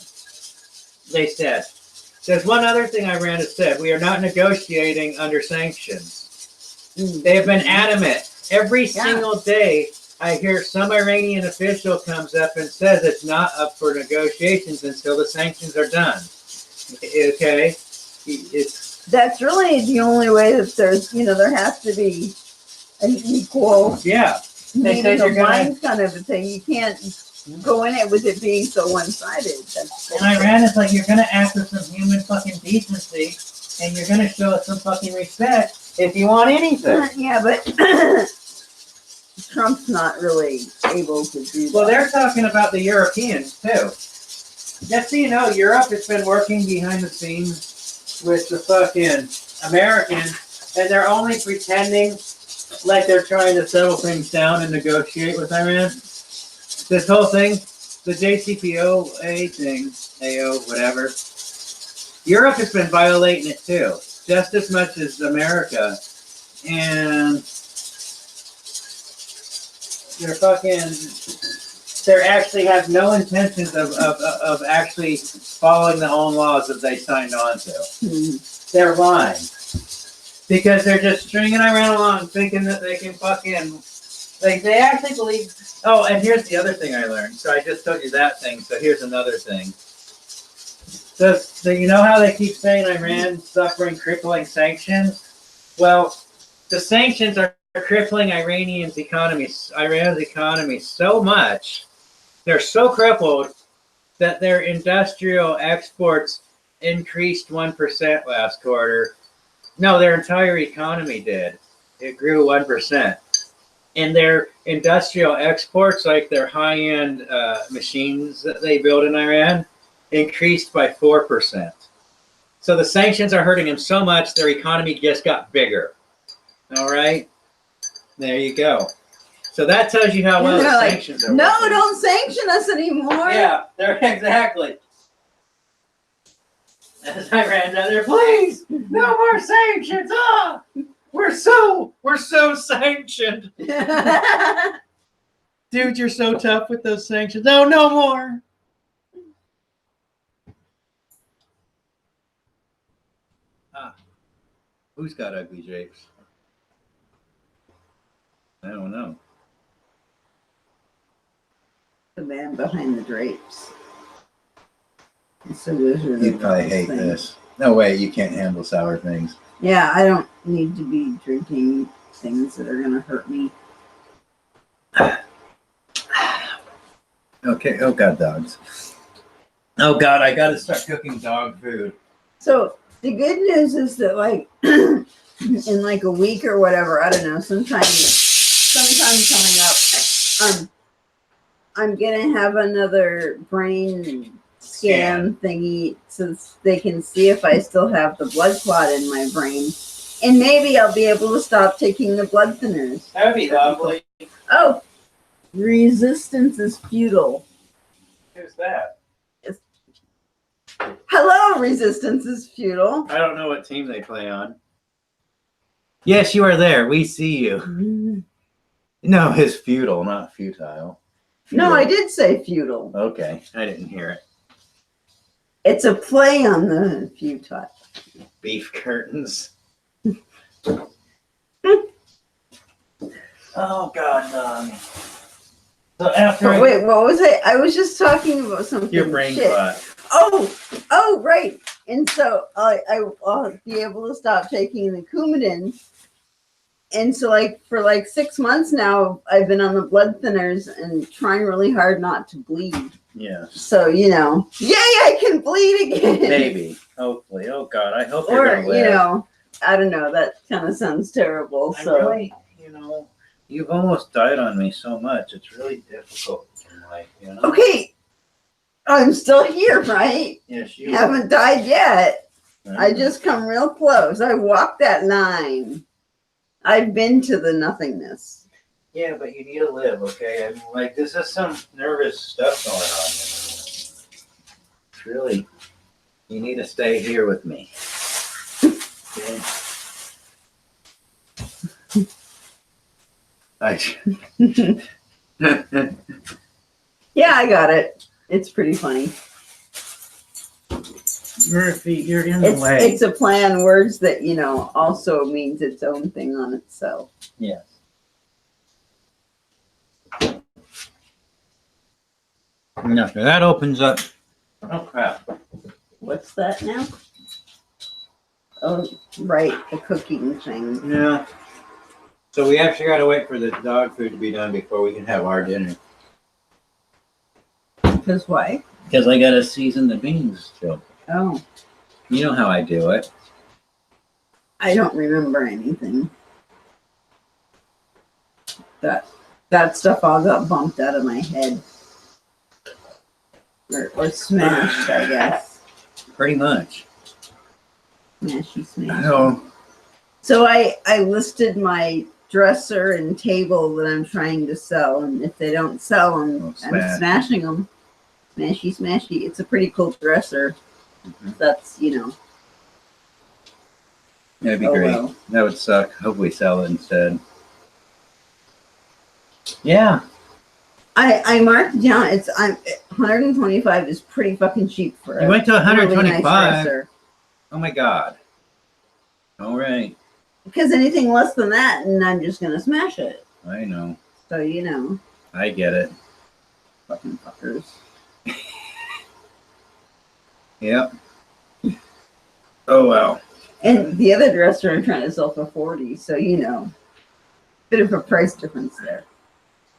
they said. There's one other thing Iran has said. We are not negotiating under sanctions. They have been adamant. Every single day, I hear some Iranian official comes up and says it's not up for negotiations until the sanctions are done. Okay? It's that's really the only way that there's, there has to be an equal Yeah. They said meeting you're of gonna- minds kind of a thing. You can't go in it with it being so one-sided. And Iran is like, you're gonna act with some human fucking decency, and you're gonna show us some fucking respect if you want anything. Yeah, but Trump's not really able to do that. Well, they're talking about the Europeans too. Just so you know, Europe has been working behind the scenes with the fucking Americans, and they're only pretending like they're trying to settle things down and negotiate with Iran. This whole thing, the JCPOA thing, AO, whatever, Europe has been violating it too, just as much as America. And they actually have no intentions of actually following the own laws that they signed on to. Hmm. They're lying. Because they're just stringing Iran along thinking that they can fucking, they actually believe, oh, and here's the other thing I learned. So I just told you that thing, so here's another thing. So you know how they keep saying Iran's suffering crippling sanctions? Well, the sanctions are crippling Iran's economy so much, they're so crippled that their industrial exports increased 1% last quarter. No, their entire economy did. It grew 1%. And their industrial exports, like their high-end machines that they build in Iran, increased by 4%. So the sanctions are hurting them so much, their economy just got bigger. All right? There you go. So that tells you how well the sanctions are no, working. don't sanction us anymore. Yeah, they're exactly. As Iran down there, please, no more sanctions. Ah, we're so sanctioned. Dude, you're so tough with those sanctions. No, no more. Who's got ugly drapes? I don't know. The man behind the drapes. It's a wizard. You probably hate this. No way, you can't handle sour things. Yeah, I don't need to be drinking things that are going to hurt me. Okay, oh God, dogs. Oh God, I gotta start cooking dog food. So the good news is that, like, in like a week or whatever, I don't know, sometime coming up, I'm gonna have another brain scan thingy so they can see if I still have the blood clot in my brain, and maybe I'll be able to stop taking the blood thinners. That would be lovely. Oh, resistance is futile. Who's that? Hello, resistance is futile. I don't know what team they play on. Yes, you are there. We see you. No, it's futile, not futile. Futile. No, I did say futile. Okay, I didn't hear it. It's a play on the futile. Beef curtains. Oh God, so after Wait, what was it? I was just talking about something. your brain Shit. clot. Oh, right. And so I'll be able to stop taking the Coumadin. And so, like, for like 6 months now, I've been on the blood thinners and trying really hard not to bleed. Yeah. So, yay, I can bleed again. Maybe. Hopefully. Oh God, I hope you're gonna live. I don't know. That kind of sounds terrible. I So really, you've almost died on me so much. It's really difficult in life, Okay, I'm still here, right? Yes, you Haven't died yet. are. I just come real close. I walked that line. I've been to the nothingness. Yeah, but you need to live, okay? I mean, like, this is some nervous stuff going on. It's really, you need to stay here with me. Okay? Yeah, I got it. It's pretty funny. Murphy, you're in the way. It's a play on words that, also means its own thing on itself. Yes. No, so that opens up. Oh crap! What's that now? right, the cooking thing. Yeah. So we actually got to wait for the dog food to be done before we can have our dinner. Because why? Because I got to season the beans still. Oh, You know how I do it. I don't remember anything. That stuff all got bumped out of my head. Or smashed, I guess. Pretty much. Smashy. Oh. So I listed my dresser and table that I'm trying to sell, and if they don't sell them, I'm smashing them. Smashy. It's a pretty cool dresser. Mm-hmm. That's, That'd be great. Well. That would suck. Hope we sell it instead. Yeah. I marked it down. 125 is pretty fucking cheap for it. You went to 125. Really nice oh my god. All right. Because anything less than that, and I'm just gonna smash it. I know. So I get it. Fucking fuckers. Yep. Oh well. And the other dresser I'm trying to sell for 40. So bit of a price difference there.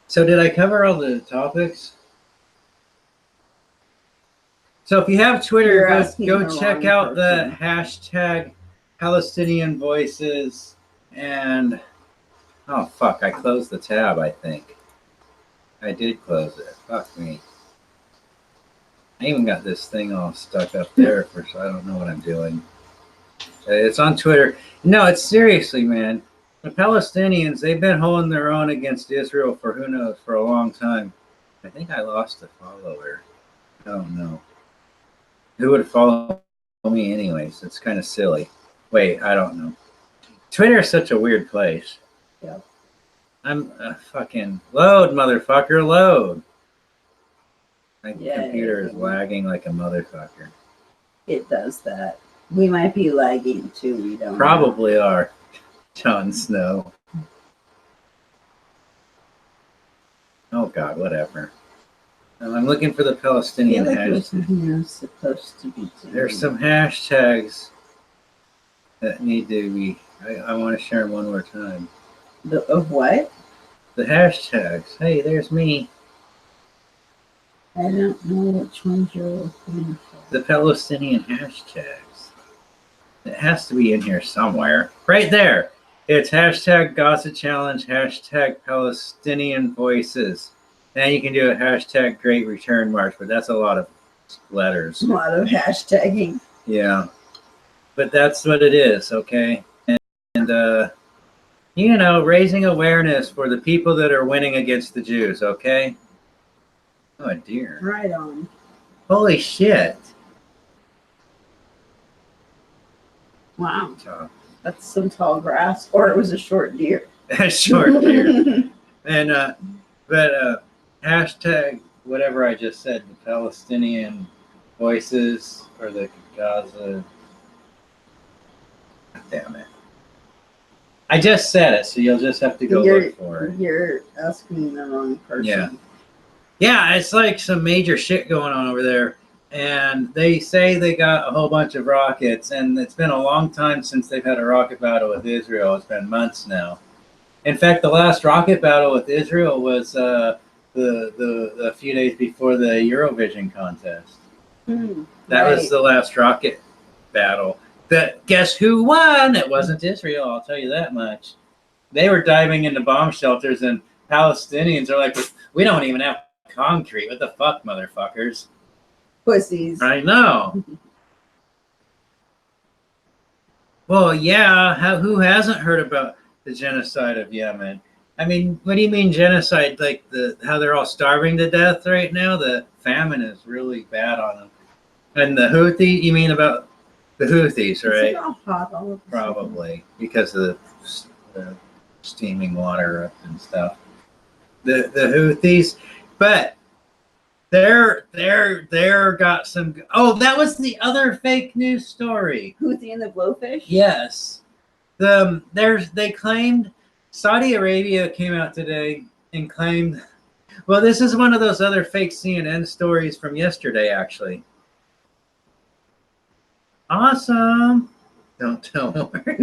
So did I cover all the topics? So if you have Twitter, go check out the hashtag Palestinian Voices and oh fuck, I closed the tab, I think. I did close it. Fuck me. I even got this thing all stuck up there so I don't know what I'm doing. It's on Twitter. No, it's seriously, man. The Palestinians, they've been holding their own against Israel for who knows, for a long time. I think I lost a follower. I don't know. Who would follow me anyways? It's kind of silly. Wait, I don't know. Twitter is such a weird place. Yeah. I'm fucking load, motherfucker, load. My computer is lagging like a motherfucker. It does that. We might be lagging too. We don't probably are. Jon Snow. Oh God, whatever. I'm looking for the Palestinian hashtag. Supposed to be There's some hashtags that need to be. I want to share them one more time. Of what? The hashtags. Hey, there's me. I don't know which ones you're looking for. The Palestinian hashtags. It has to be in here somewhere. Right there. It's hashtag Gaza Challenge, hashtag Palestinian Voices. Then you can do a hashtag Great Return March, but that's a lot of letters. A lot of hashtagging. Yeah. But that's what it is, okay? And raising awareness for the people that are winning against the Jews, okay? Oh, dear. Right on. Holy shit. Wow. That's some tall grass, or it was a short deer. A short deer. And, hashtag whatever I just said, the Palestinian Voices, or the Gaza. Damn it. I just said it, so you'll just have to go look for it. You're asking the wrong person. Yeah. Yeah, it's like some major shit going on over there. And they say they got a whole bunch of rockets, and it's been a long time since they've had a rocket battle with Israel. It's been months now. In fact, the last rocket battle with Israel was the few days before the Eurovision contest. That was the last rocket battle. Guess who won? It wasn't Israel, I'll tell you that much. They were diving into bomb shelters, and Palestinians are like, we don't even have concrete. What the fuck, motherfuckers? Pussies. I know. Well, yeah. Who hasn't heard about the genocide of Yemen? I mean, what do you mean genocide? Like how they're all starving to death right now? The famine is really bad on them. And the Houthi, you mean about the Houthis, right? Is it all hot all of a Probably because of the steaming water and stuff. The Houthis, but they're got some. Oh, that was the other fake news story. Houthi and the blowfish. Yes, they claimed Saudi Arabia came out today and claimed. Well, this is one of those other fake CNN stories from yesterday, actually. Awesome. Don't worry.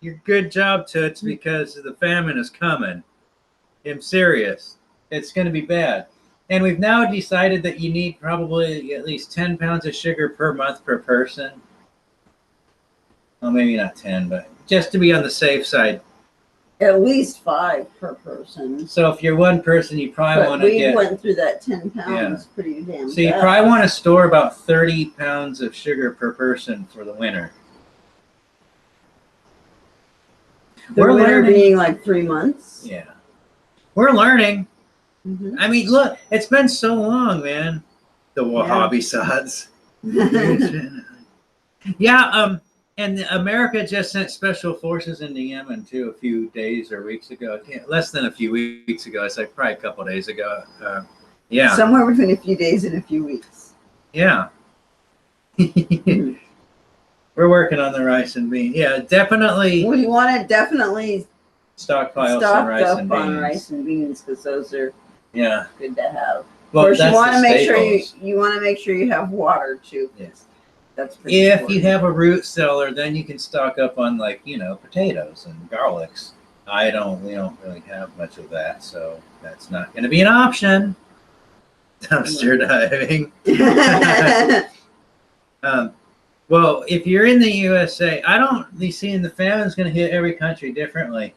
Your good job, Toots, because the famine is coming. I'm serious. It's going to be bad. And we've now decided that you need probably at least 10 pounds of sugar per month per person. Well, maybe not 10, but just to be on the safe side. At least 5 per person. So if you're one person, you probably want to get... we went through that 10 pounds pretty damn So you fast. probably want to store about 30 pounds of sugar per person for the winter. The We're winter learning. being like 3 months. Yeah. We're learning. Mm-hmm. I mean, look, it's been so long, man. The Wahhabi sods. Yeah, and America just sent special forces into Yemen too a few days or weeks ago. Less than a few weeks ago. It's like probably a couple of days ago. Yeah. Somewhere between a few days and a few weeks. Yeah. We're working on the rice and beans. Yeah, definitely. Well, you want to definitely Stockpile stock some rice up and on beans. rice and beans because those are good to have. Well, of course, you want to make staples. sure you want to make sure you have water too. Yes. That's pretty If important. you have a root cellar, then you can stock up on potatoes and garlics. We don't really have much of that, so that's not going to be an option. Dumpster diving. Well, if you're in the USA, I don't be seeing the famine's going to hit every country differently.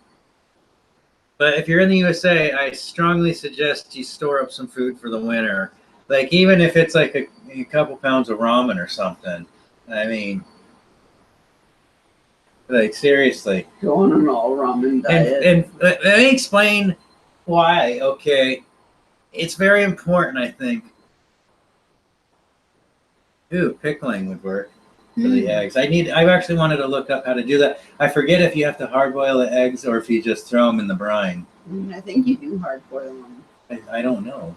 But if you're in the USA, I strongly suggest you store up some food for the winter. Like, even if it's like a couple pounds of ramen or something. I mean, like, seriously. Go on an all ramen diet. And let me explain why, okay? It's very important, I think. Ooh, pickling would work for the eggs. I've actually wanted to look up how to do that. I forget if you have to hard boil the eggs or if you just throw them in the brine. I think you do hard boil them. I don't know.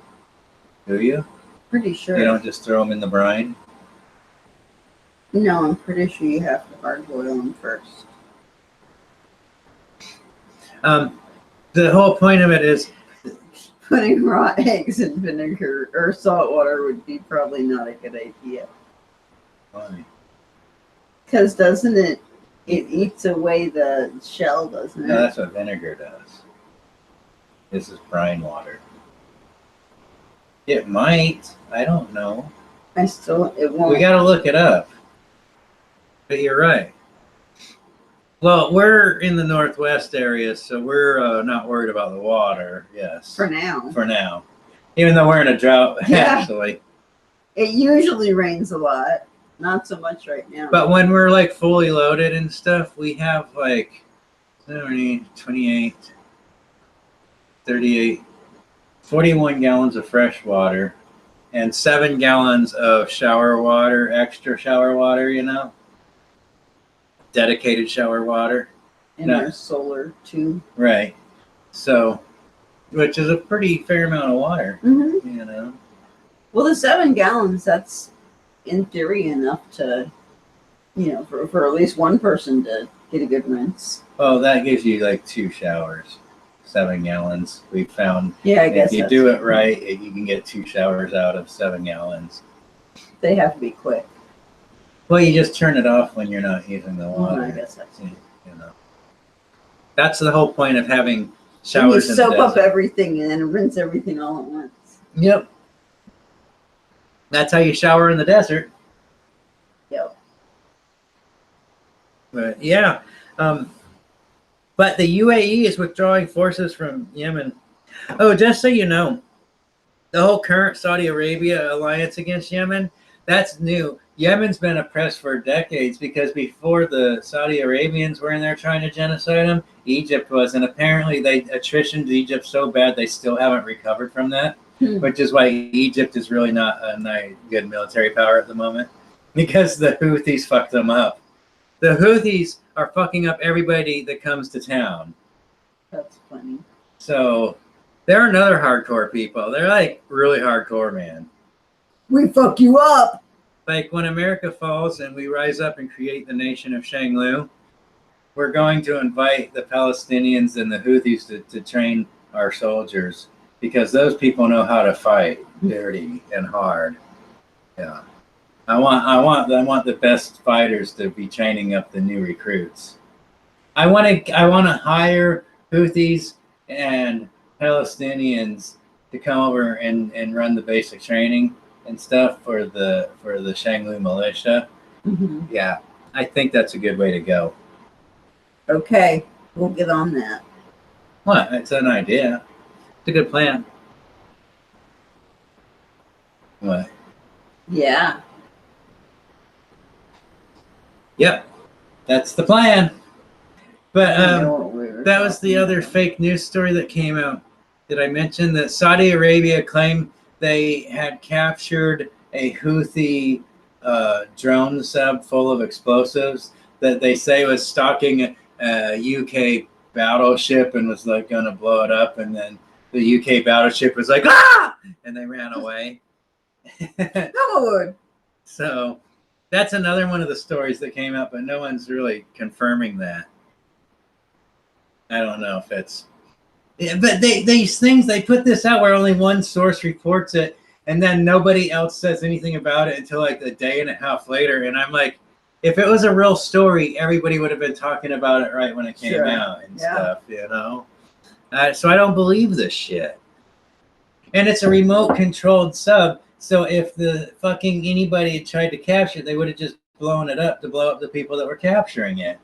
Do you? Pretty sure. You don't just throw them in the brine? No, I'm pretty sure you have to hard boil them first. The whole point of it is Putting raw eggs in vinegar or salt water would be probably not a good idea. Why? Because doesn't it eats away the shell, doesn't it? No, that's what vinegar does. This is brine water. It might. I don't know. It won't. We got to look it up. But you're right. Well, we're in the Northwest area, so we're not worried about the water. Yes. For now. For now. Even though we're in a drought, Yeah. actually. It usually rains a lot. Not so much right now. But when we're like fully loaded and stuff, we have like 28, 38, 41 gallons of fresh water and 7 gallons of shower water, extra shower water, dedicated shower water. in our solar too. Right. So, which is a pretty fair amount of water, Mm-hmm. Well, the 7 gallons, that's in theory enough to, for at least one person to get a good rinse. Oh, that gives you like 2 showers. 7 gallons. We found. Yeah, I guess if you do it right, you can get 2 showers out of 7 gallons. They have to be quick. Well, you just turn it off when you're not using the water. I guess that's it. That's the whole point of having And you showers in the soak up desert. everything and then rinse everything all at once. Yep. That's how you shower in the desert. Yep. But yeah. But the UAE is withdrawing forces from Yemen. Oh, just so you know, the whole current Saudi Arabia alliance against Yemen, that's new. Yemen's been oppressed for decades because before the Saudi Arabians were in there trying to genocide them, Egypt was. And apparently they attritioned Egypt so bad they still haven't recovered from that, which is why Egypt is really not a good military power at the moment because the Houthis fucked them up. The Houthis are fucking up everybody that comes to town. That's funny. So they're another hardcore people. They're like really hardcore, man. We fuck you up. Like when America falls and we rise up and create the nation of Shanglu, we're going to invite the Palestinians and the Houthis to train our soldiers because those people know how to fight dirty and hard. Yeah. I want the best fighters to be training up the new recruits. I want to hire Houthis and Palestinians to come over and run the basic training and stuff for the Shanglu militia. Mm-hmm. Yeah, I think that's a good way to go. Okay, we'll get on that. What? It's an idea. It's a good plan. What? Yeah. Yep, that's the plan. But I know what we were that was the talking other about. fake news story that came out. Did I mention that Saudi Arabia claimed they had captured a Houthi drone sub full of explosives that they say was stalking a UK battleship and was like going to blow it up, and then the UK battleship was like, ah, and they ran away. Lord. So that's another one of the stories that came out, but no one's really confirming that. I don't know if it's, yeah, but these things, they put this out where only one source reports it, and then nobody else says anything about it until like a day and a half later. And I'm like, if it was a real story, everybody would have been talking about it right when it came out and stuff, you know? So I don't believe this shit. And it's a remote controlled sub. So if the fucking anybody had tried to capture it, they would have just blown it up to blow up the people that were capturing it.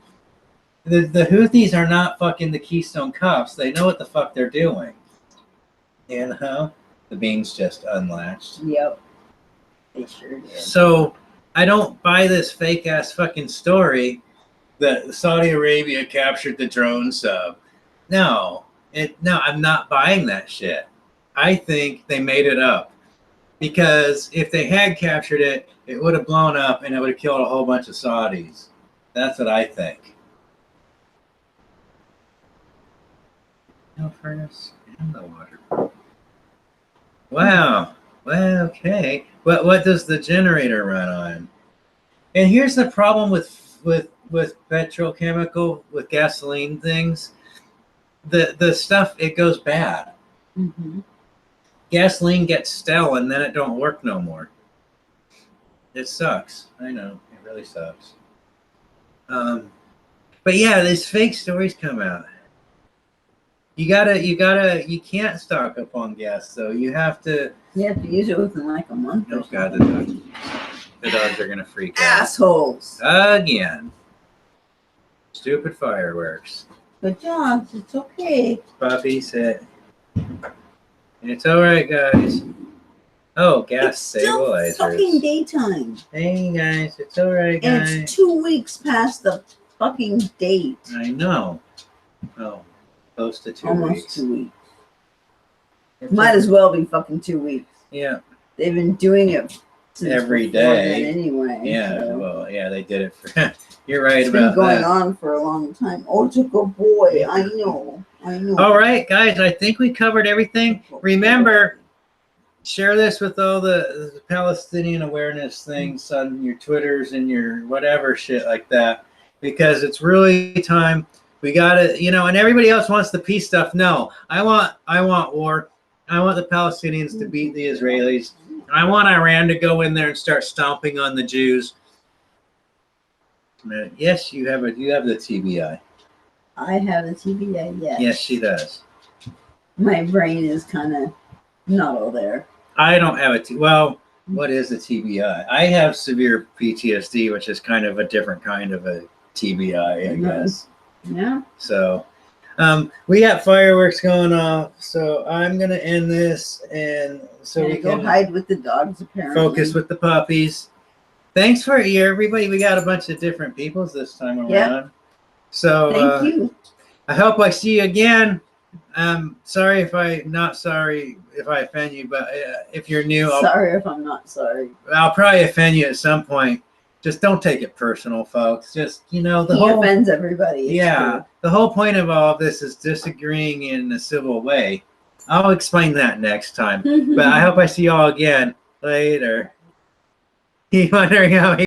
The Houthis are not fucking the Keystone Cops. They know what the fuck they're doing. You know? The beam's just unlatched. Yep. They sure did. So I don't buy this fake ass fucking story that Saudi Arabia captured the drone sub. No, I'm not buying that shit. I think they made it up. Because if they had captured it, it would have blown up and it would have killed a whole bunch of Saudis. That's what I think. No furnace in the water. Wow. Well, okay. What does the generator run on? And here's the problem with petrochemical, with gasoline things. The stuff, it goes bad. Mm-hmm. Gasoline gets stale and then it don't work no more. It sucks. I know. It really sucks. But yeah, these fake stories come out. You can't stock up on gas, though. You have to use it within like a month. Oh or God, something. the dogs are gonna freak out. Assholes. Again. Stupid fireworks. But dogs, it's okay. Puppy said, it's all right, guys. Oh, gas It's still stabilizers. fucking daytime. Hey guys, it's all right, guys. And it's 2 weeks past the fucking date. I know. Oh, close to 2 Almost weeks. 2 weeks. It's Might as well be fucking 2 weeks. Yeah. They've been doing it since Every before day. then anyway. Yeah. So. Well, yeah, they did it for. You're right It's about been going that. on for a long time. Oh, it's a good boy. I know. All right, guys. I think we covered everything. Remember, share this with all the Palestinian awareness things on your Twitters and your whatever shit like that, because it's really time. We gotta, and everybody else wants the peace stuff. No, I want war. I want the Palestinians to beat the Israelis. I want Iran to go in there and start stomping on the Jews. Yes, you have the TBI. I have the TBA, yes. Yes, she does. My brain is kind of not all there. I don't have well, what is a TBI? I have severe PTSD, which is kind of a different kind of a TBI, I guess. Yeah. So, we got fireworks going off, so I'm gonna end this, and so we go can hide with the dogs. Apparently, focus with the puppies. Thanks for everybody. We got a bunch of different peoples this time around. Yep. So thank you. I hope I see you again. Sorry if I offend you, but if you're new, Sorry if I'm not sorry. I'll probably offend you at some point. Just don't take it personal, folks. Just He offends everybody. Yeah, the whole point of all of this is disagreeing in a civil way. I'll explain that next time. But I hope I see y'all again later. You wondering how